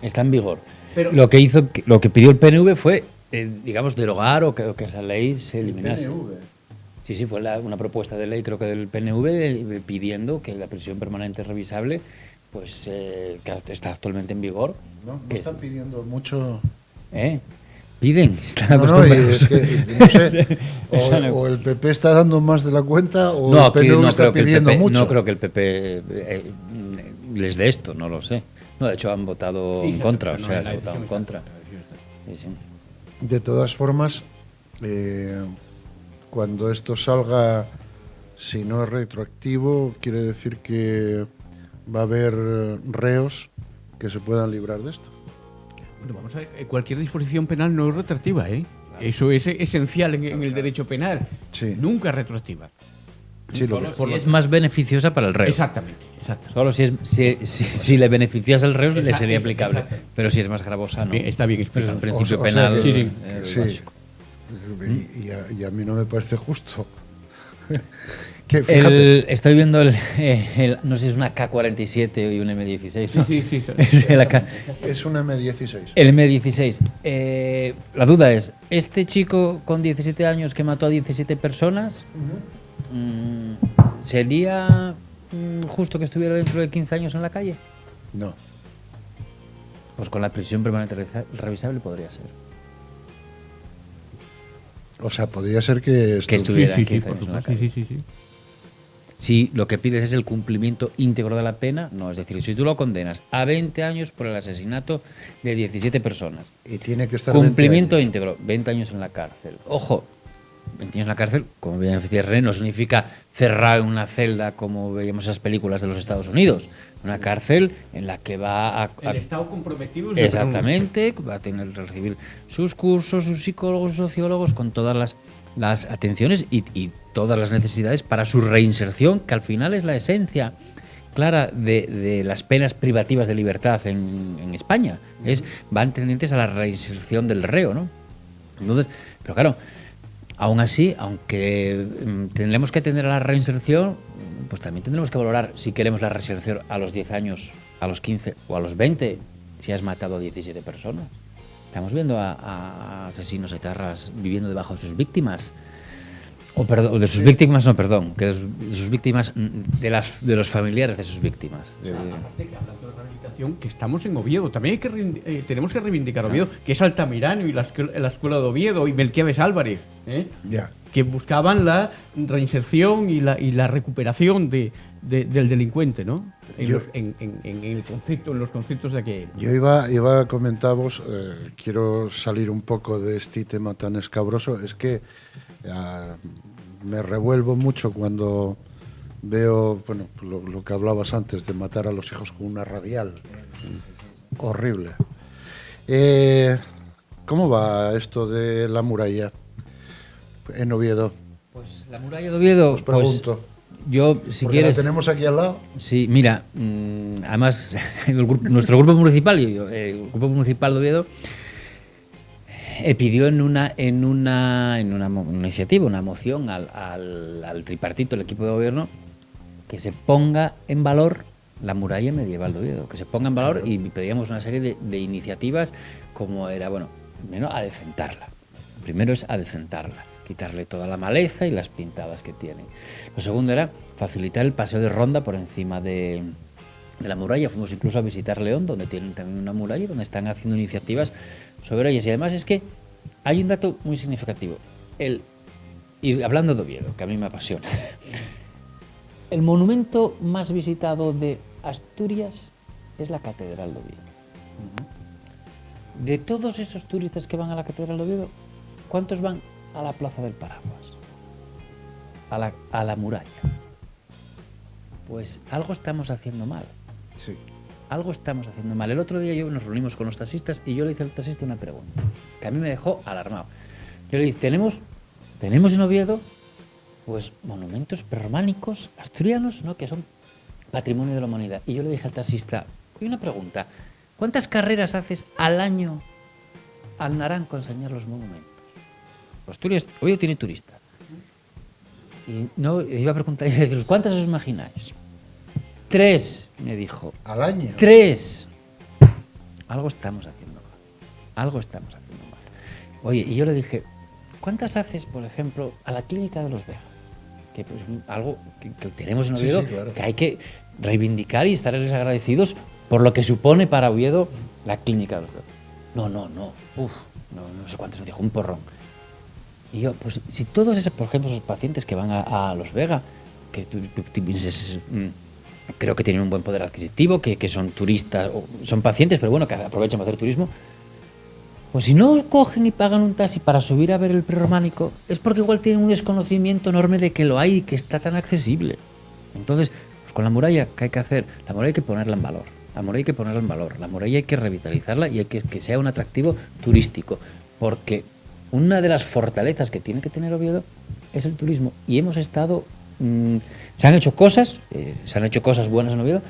S3: Está en vigor.
S4: Pero
S3: lo que pidió el PNV fue, digamos, derogar o que esa ley se eliminase. Sí, fue una propuesta de ley, creo que del PNV, pidiendo que la prisión permanente revisable, pues que está actualmente en vigor.
S1: No están pidiendo mucho...
S3: Piden, están
S1: No,
S3: acostumbrados.
S1: es que, no sé, o el PP está dando más de la cuenta o
S3: No,
S1: el PNV está pidiendo mucho.
S3: No creo que el PP les dé esto, no lo sé. No, de hecho han votado en contra, se han votado en contra. Sí.
S1: De todas formas, cuando esto salga, si no es retroactivo, quiere decir que va a haber reos que se puedan librar de esto.
S4: Bueno, vamos a ver, cualquier disposición penal no es retroactiva, ¿eh? Eso es esencial en el derecho penal.
S1: Sí.
S4: Nunca es retroactiva.
S1: Sí,
S3: Solo si es más beneficiosa para el reo.
S4: Exactamente.
S3: Solo si le beneficias al reo le sería aplicable.
S4: Exacto.
S3: Pero si es más gravosa, no.
S4: Bien, está bien
S3: Pero es
S4: explicado.
S3: un principio
S1: O sea
S3: penal.
S1: que- sí.
S3: básico.
S1: Y a mí no me parece justo. Que fíjate,
S3: Estoy viendo no sé si es una K-47 y un M16. ¿no?
S4: Sí.
S3: Es el AK.
S1: es un M16.
S3: El M16. La duda es, ¿este chico con 17 años que mató a 17 personas, sería justo que estuviera dentro de 15 años en la calle?
S1: No.
S3: Pues con la prisión permanente revisable podría ser.
S1: O sea, podría ser que
S3: estuviera
S4: Sí,
S3: 15
S4: por
S3: años en la
S4: supuesto.
S3: calle.
S4: Sí.
S3: Si lo que pides es el cumplimiento íntegro de la pena, no, es decir, si tú lo condenas a 20 años por el asesinato de 17 personas,
S1: Y tiene que estar
S3: cumplimiento
S1: 20 años.
S3: íntegro, 20 años en la cárcel. Ojo, 20 años en la cárcel, como bien decía René, no significa cerrar en una celda como veíamos esas películas de los Estados Unidos. Una cárcel en la que va a...
S4: El Estado comprometido es
S3: Exactamente, va a tener que recibir sus cursos, sus psicólogos, sus sociólogos, con todas las atenciones y todas las necesidades para su reinserción, que al final es la esencia clara de las penas privativas de libertad en España. Van tendientes a la reinserción del reo, ¿no? Entonces, pero claro, aún así, aunque tendremos que atender a la reinserción, pues también tendremos que valorar si queremos la reinserción a los 10 años, a los 15 o a los 20, si has matado a 17 personas. Estamos viendo a asesinos etarras viviendo debajo de sus víctimas. O de sus víctimas, no, perdón, que de sus víctimas, de los familiares de sus víctimas.
S4: Aparte que hablando de rehabilitación, que estamos en Oviedo, también tenemos que reivindicar Oviedo, que es Altamirano y la escuela de Oviedo y Melquiades Álvarez,
S1: Ya.
S4: que buscaban la reinserción y la recuperación del delincuente, ¿no? En los conceptos de aquel.
S1: Yo iba a comentaros, quiero salir un poco de este tema tan escabroso, es que me revuelvo mucho cuando veo, bueno, lo que hablabas antes de matar a los hijos con una radial. Horrible. ¿Cómo va esto de la muralla en Oviedo?
S3: Pues la muralla de Oviedo,
S1: Os pregunto.
S3: yo, si
S1: Porque
S3: quieres...
S1: la tenemos aquí al lado.
S3: Sí, mira, además nuestro grupo municipal, el grupo municipal de Oviedo, pidió en una iniciativa, una moción al tripartito, el equipo de gobierno, que se ponga en valor la muralla medieval de Oviedo, que se ponga en valor, y pedíamos una serie de iniciativas como era, bueno, primero adecentarla. Primero es adecentarla, quitarle toda la maleza y las pintadas que tienen. Lo segundo era facilitar el paseo de ronda por encima de la muralla. Fuimos incluso a visitar León, donde tienen también una muralla y donde están haciendo iniciativas sobre ellas. Y además es que hay un dato muy significativo. Y hablando de Oviedo, que a mí me apasiona, el monumento más visitado de Asturias es la Catedral de Oviedo. De todos esos turistas que van a la Catedral de Oviedo, ¿cuántos van a la Plaza del Paraguas? A la muralla. Pues algo estamos haciendo mal.
S1: Sí.
S3: Algo estamos haciendo mal. El otro día nos reunimos con los taxistas y yo le hice al taxista una pregunta que a mí me dejó alarmado. Yo le dije, tenemos en Oviedo pues monumentos prerrománicos asturianos, ¿no?, que son patrimonio de la humanidad. Y yo le dije al taxista, y una pregunta, ¿cuántas carreras haces al año al Naranco a enseñar los monumentos? Asturias, Oviedo tiene turistas. Y no, iba a preguntar, ¿cuántas os imagináis? 3, me dijo.
S1: ¿Al año?
S3: 3. Algo estamos haciendo mal. Algo estamos haciendo mal. Oye, y yo le dije, ¿cuántas haces, por ejemplo, a la Clínica de los Vega? Que pues algo que tenemos en Oviedo,
S1: Sí, claro.
S3: que hay que reivindicar y estarles agradecidos por lo que supone para Oviedo la Clínica de los Vega. No. No sé cuántos, me dijo, un porrón. Y yo, pues si todos esos, por ejemplo, esos pacientes que van a Los Vega, que tú dices, creo que tienen un buen poder adquisitivo, que son turistas, o son pacientes, pero bueno, que aprovechan para hacer turismo, pues si no cogen y pagan un taxi para subir a ver el prerrománico, es porque igual tienen un desconocimiento enorme de que lo hay y que está tan accesible. Entonces, pues con la muralla, ¿qué hay que hacer? La muralla hay que ponerla en valor. La muralla hay que revitalizarla y hay que sea un atractivo turístico, porque una de las fortalezas que tiene que tener Oviedo es el turismo. Y hemos estado... se han hecho cosas buenas en Oviedo,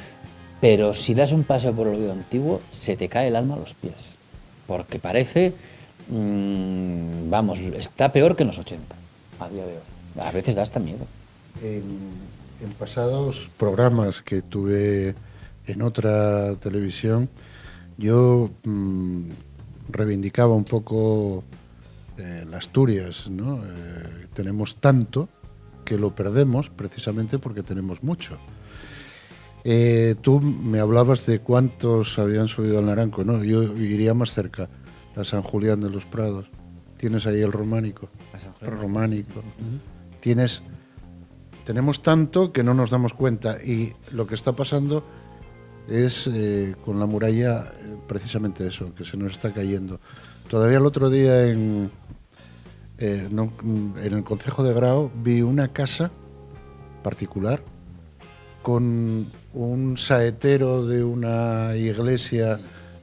S3: pero si das un paseo por el Oviedo antiguo, se te cae el alma a los pies. Porque parece... está peor que en los 80, a día de hoy. A veces da hasta miedo.
S1: En pasados programas que tuve en otra televisión, yo reivindicaba un poco la Asturias, ¿no? Tenemos tanto que lo perdemos precisamente porque tenemos mucho. Tú me hablabas de cuántos habían subido al Naranco, ¿no? Yo iría más cerca, la San Julián de los Prados. Tienes ahí el románico, románico. Tenemos tanto que no nos damos cuenta, y lo que está pasando es con la muralla precisamente eso, que se nos está cayendo. Todavía el otro día en el concejo de Grao vi una casa particular con un saetero de una iglesia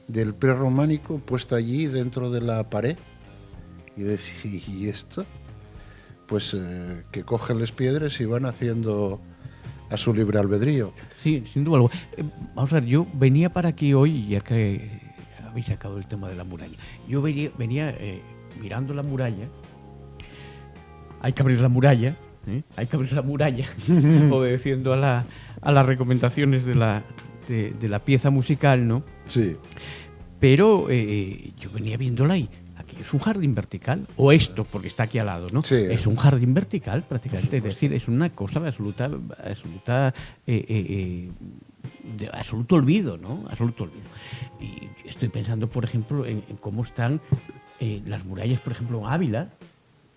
S1: del prerrománico puesto allí dentro de la pared. Y decía, ¿y esto? Pues que cogen las piedras y van haciendo a su libre albedrío.
S4: Sí, sin duda alguna. Vamos a ver, yo venía para aquí hoy, ya que habéis sacado el tema de la muralla. Yo venía mirando la muralla. Hay que abrir la muralla, obedeciendo a las recomendaciones de la pieza musical, ¿no?
S1: Sí.
S4: Pero yo venía viéndola y aquí es un jardín vertical, o esto, porque está aquí al lado, ¿no?
S1: Sí.
S4: Es un jardín vertical prácticamente, es decir, es una cosa de absoluto olvido, ¿no? Absoluto olvido. Y estoy pensando, por ejemplo, en cómo están las murallas, por ejemplo, en Ávila,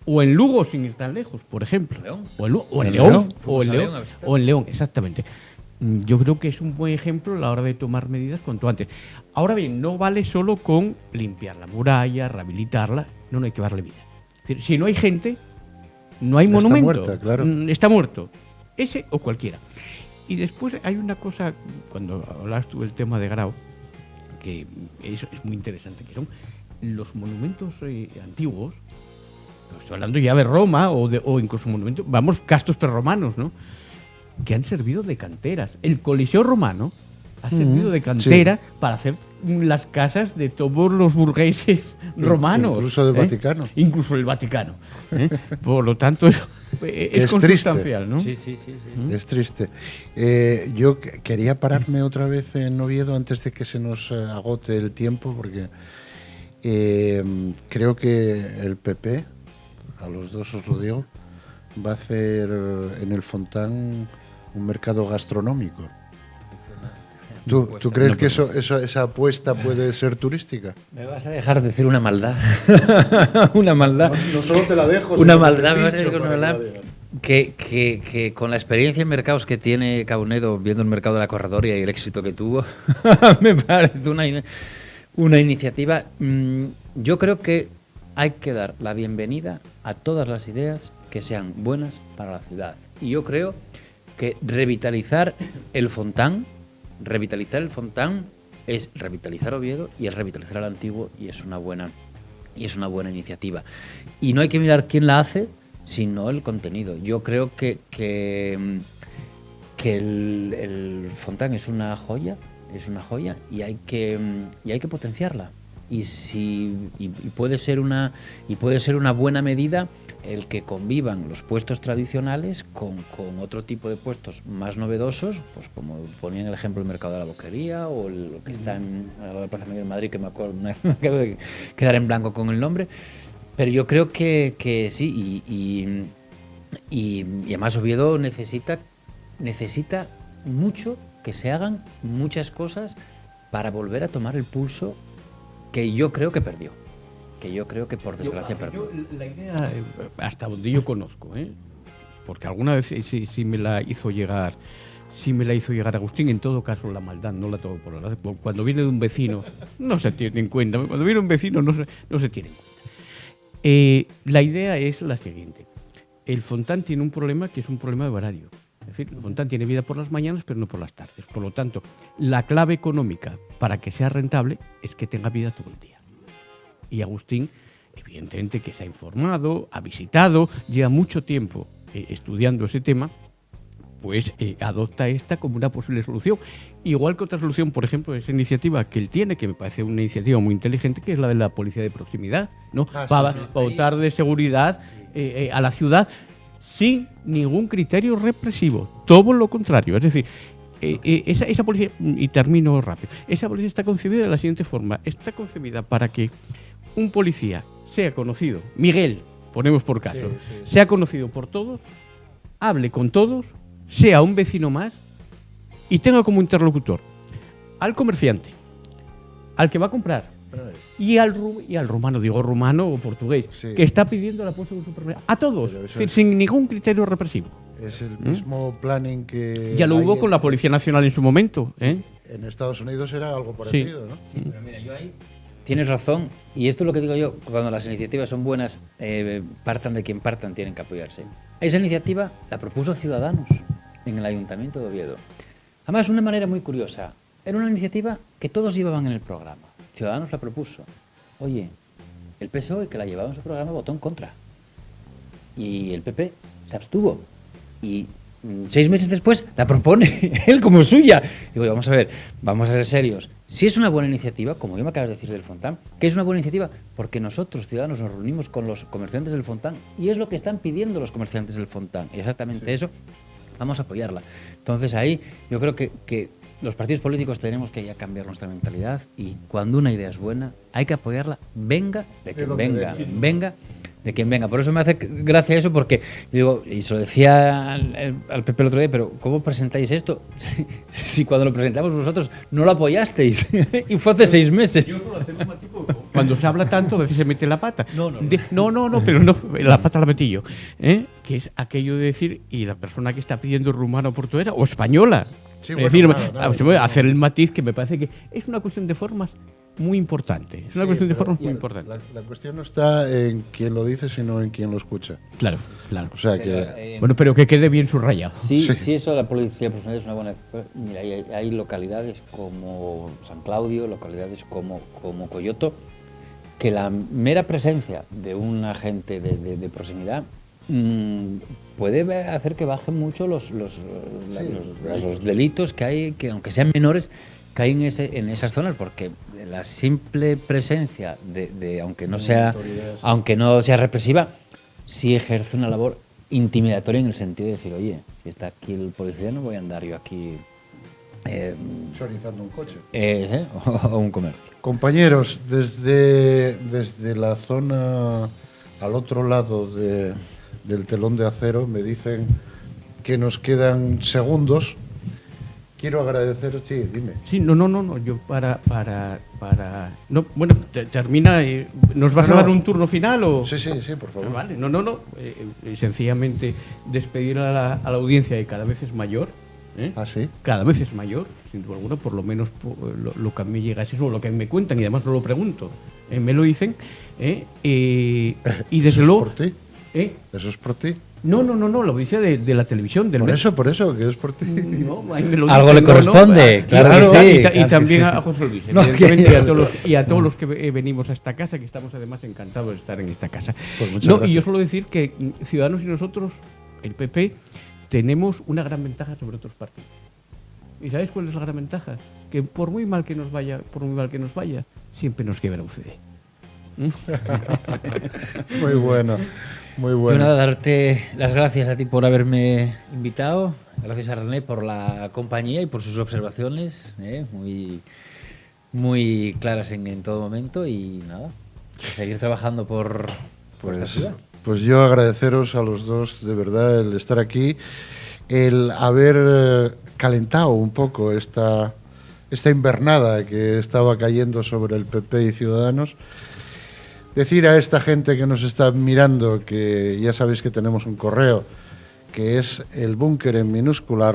S4: o en Lugo, sin ir tan lejos, por ejemplo.
S3: León.
S4: O en León, exactamente. Yo creo que es un buen ejemplo a la hora de tomar medidas cuanto antes. Ahora bien, no vale solo con limpiar la muralla, rehabilitarla, no hay que darle vida. Es decir, si no hay gente, no hay monumento.
S1: Está muerta, claro.
S4: Está muerto. Ese o cualquiera. Y después hay una cosa, cuando hablas tú del tema de Grao, que es muy interesante, que son los monumentos antiguos. Estoy hablando ya de Roma o incluso monumentos, castros prerromanos, ¿no? Que han servido de canteras. El Coliseo romano ha servido de cantera para hacer las casas de todos los burgueses romanos.
S1: Incluso del Vaticano.
S4: Incluso el Vaticano. Por lo tanto, es
S1: triste.
S4: consustancial, ¿no?
S3: Sí.
S1: Es triste. Yo quería pararme otra vez en Oviedo antes de que se nos agote el tiempo, porque creo que el PP, a los dos os lo digo, va a hacer en el Fontán un mercado gastronómico. ¿Tú crees que esa apuesta puede ser turística?
S3: Me vas a dejar decir una maldad. Una maldad.
S1: No solo te la dejo.
S3: Una maldad, me vas a decir una maldad. Que con la experiencia en mercados que tiene Caunedo, viendo el mercado de la Corredoria y el éxito que tuvo, me parece una iniciativa. Yo creo que hay que dar la bienvenida a todas las ideas que sean buenas para la ciudad. Y yo creo que revitalizar el Fontán es revitalizar Oviedo y es revitalizar el antiguo, y es una buena iniciativa. Y no hay que mirar quién la hace, sino el contenido. Yo creo que el Fontán es una joya y hay que potenciarla. Y puede ser una buena medida el que convivan los puestos tradicionales con otro tipo de puestos más novedosos, pues como ponía en el ejemplo el mercado de la Boquería o lo que está en la Plaza Mayor de Madrid, que me acabo de quedar en blanco con el nombre. Pero yo creo que sí, y además Oviedo necesita mucho que se hagan muchas cosas para volver a tomar el pulso que yo creo que perdió. Que yo creo que por desgracia perdió.
S4: La idea, hasta donde yo conozco, porque alguna vez sí me la hizo llegar. Sí me la hizo llegar Agustín. En todo caso, la maldad no la tomo por la verdad. Cuando viene de un vecino, no se tiene en cuenta. Cuando viene un vecino, no se tiene en cuenta. La idea es la siguiente. El Fontán tiene un problema que es un problema de horario. Es decir, el Fontán tiene vida por las mañanas, pero no por las tardes. Por lo tanto, la clave económica para que sea rentable es que tenga vida todo el día. Y Agustín, evidentemente que se ha informado, ha visitado, lleva mucho tiempo estudiando ese tema, pues adopta esta como una posible solución. Igual que otra solución, por ejemplo, esa iniciativa que él tiene, que me parece una iniciativa muy inteligente, que es la de la policía de proximidad, ¿no? Para dotar de seguridad a la ciudad sin ningún criterio represivo, todo lo contrario. Es decir, esa policía, y termino rápido, esa policía está concebida de la siguiente forma: está concebida para que un policía sea conocido, Miguel, ponemos por caso, sea conocido por todos, hable con todos, sea un vecino más y tenga como interlocutor al comerciante, al que va a comprar y al rumano, digo rumano o portugués, que está pidiendo la puesta de un supermercado, a todos, sin ningún criterio represivo.
S1: Es el mismo planning que...
S4: Ya lo hubo con la Policía Nacional en su momento. En
S1: Estados Unidos era algo parecido, ¿no?
S3: Sí, pero mira, yo ahí... Tienes razón, y esto es lo que digo yo: cuando las iniciativas son buenas, partan de quien partan, tienen que apoyarse. Esa iniciativa la propuso Ciudadanos en el Ayuntamiento de Oviedo. Además, de una manera muy curiosa. Era una iniciativa que todos llevaban en el programa. Ciudadanos la propuso. Oye, el PSOE, que la llevaba en su programa, votó en contra. Y el PP se abstuvo. Y 6 meses después la propone él como suya. Digo, vamos a ver, vamos a ser serios. Si es una buena iniciativa, como yo me acabas de decir del Fontán, que es una buena iniciativa porque nosotros, ciudadanos, nos reunimos con los comerciantes del Fontán y es lo que están pidiendo los comerciantes del Fontán. Y exactamente eso, vamos a apoyarla. Entonces ahí yo creo que los partidos políticos tenemos que ya cambiar nuestra mentalidad, y cuando una idea es buena hay que apoyarla, venga de quien venga de quien venga. Por eso me hace gracia eso, porque digo, y se lo decía al PP el otro día, pero ¿cómo presentáis esto? Si cuando lo presentamos vosotros no lo apoyasteis y fue hace 6 meses.
S4: Cuando se habla tanto, a veces se mete la pata. No, pero no, la pata la metí yo. Que es aquello de decir, y la persona que está pidiendo rumano, portuguesa o española. Sí, es decir, hacer el matiz, que me parece que es una cuestión de formas muy importante. Es una cuestión de formas muy importante.
S1: La cuestión no está en quien lo dice, sino en quien lo escucha.
S4: Claro.
S1: O sea que...
S4: bueno, pero que quede bien subrayado.
S3: Sí, eso de la policía personal es una buena... Mira, hay localidades como San Claudio, localidades como Coyoto, que la mera presencia de un agente de proximidad puede hacer que bajen mucho los delitos que hay, que aunque sean menores, que hay en esas zonas, porque la simple presencia de aunque no sea represiva, sí ejerce una labor intimidatoria en el sentido de decir, oye, si está aquí el policía no voy a andar yo aquí
S1: Chorizando un coche.
S3: o un comercio.
S1: Compañeros, desde la zona al otro lado del telón de acero me dicen que nos quedan segundos. Quiero agradecer, sí, dime.
S4: Sí, no, yo no, bueno, termina, ¿nos vas a dar un turno final o...?
S1: Sí, por favor.
S4: Vale, no, sencillamente despedir a la audiencia que cada vez es mayor, ¿eh?
S1: ¿Ah, sí?
S4: Cada vez es mayor, sin duda alguna, por lo menos lo que a mí llega es eso, lo que me cuentan, y además no lo pregunto, me lo dicen, y desde
S1: ¿Eso
S4: luego...
S1: es por ti? ¿Eso es por ti?
S4: No, la audiencia de la televisión, del
S1: Por eso, que es por ti.
S4: No, ahí me lo
S3: Algo
S4: dicen,
S3: le corresponde, claro que sí.
S4: Y también a José Luis, evidentemente, y a todos los que venimos a esta casa, que estamos además encantados de estar en esta casa.
S1: Pues muchas gracias.
S4: Y yo suelo decir que Ciudadanos y nosotros, el PP, tenemos una gran ventaja sobre otros partidos. ¿Y sabéis cuál es la gran ventaja? Que por muy mal que nos vaya, siempre nos queda la UCD.
S1: Muy bueno.
S3: Yo nada, darte las gracias a ti por haberme invitado, gracias a René por la compañía y por sus observaciones, muy, muy claras en todo momento, y nada, seguir trabajando por esta ciudad.
S1: Pues yo agradeceros a los dos de verdad el estar aquí, el haber calentado un poco esta invernada que estaba cayendo sobre el PP y Ciudadanos. Decir a esta gente que nos está mirando que ya sabéis que tenemos un correo que es elbunker en minúscula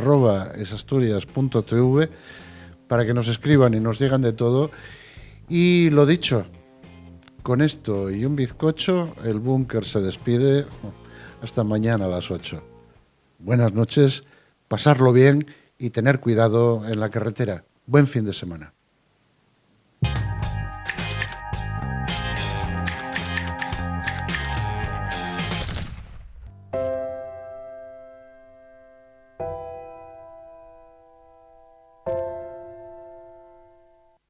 S1: @esasturias.tv para que nos escriban y nos digan de todo. Y lo dicho, con esto y un bizcocho, el búnker se despide hasta mañana a las 8. Buenas noches, pasarlo bien y tener cuidado en la carretera. Buen fin de semana.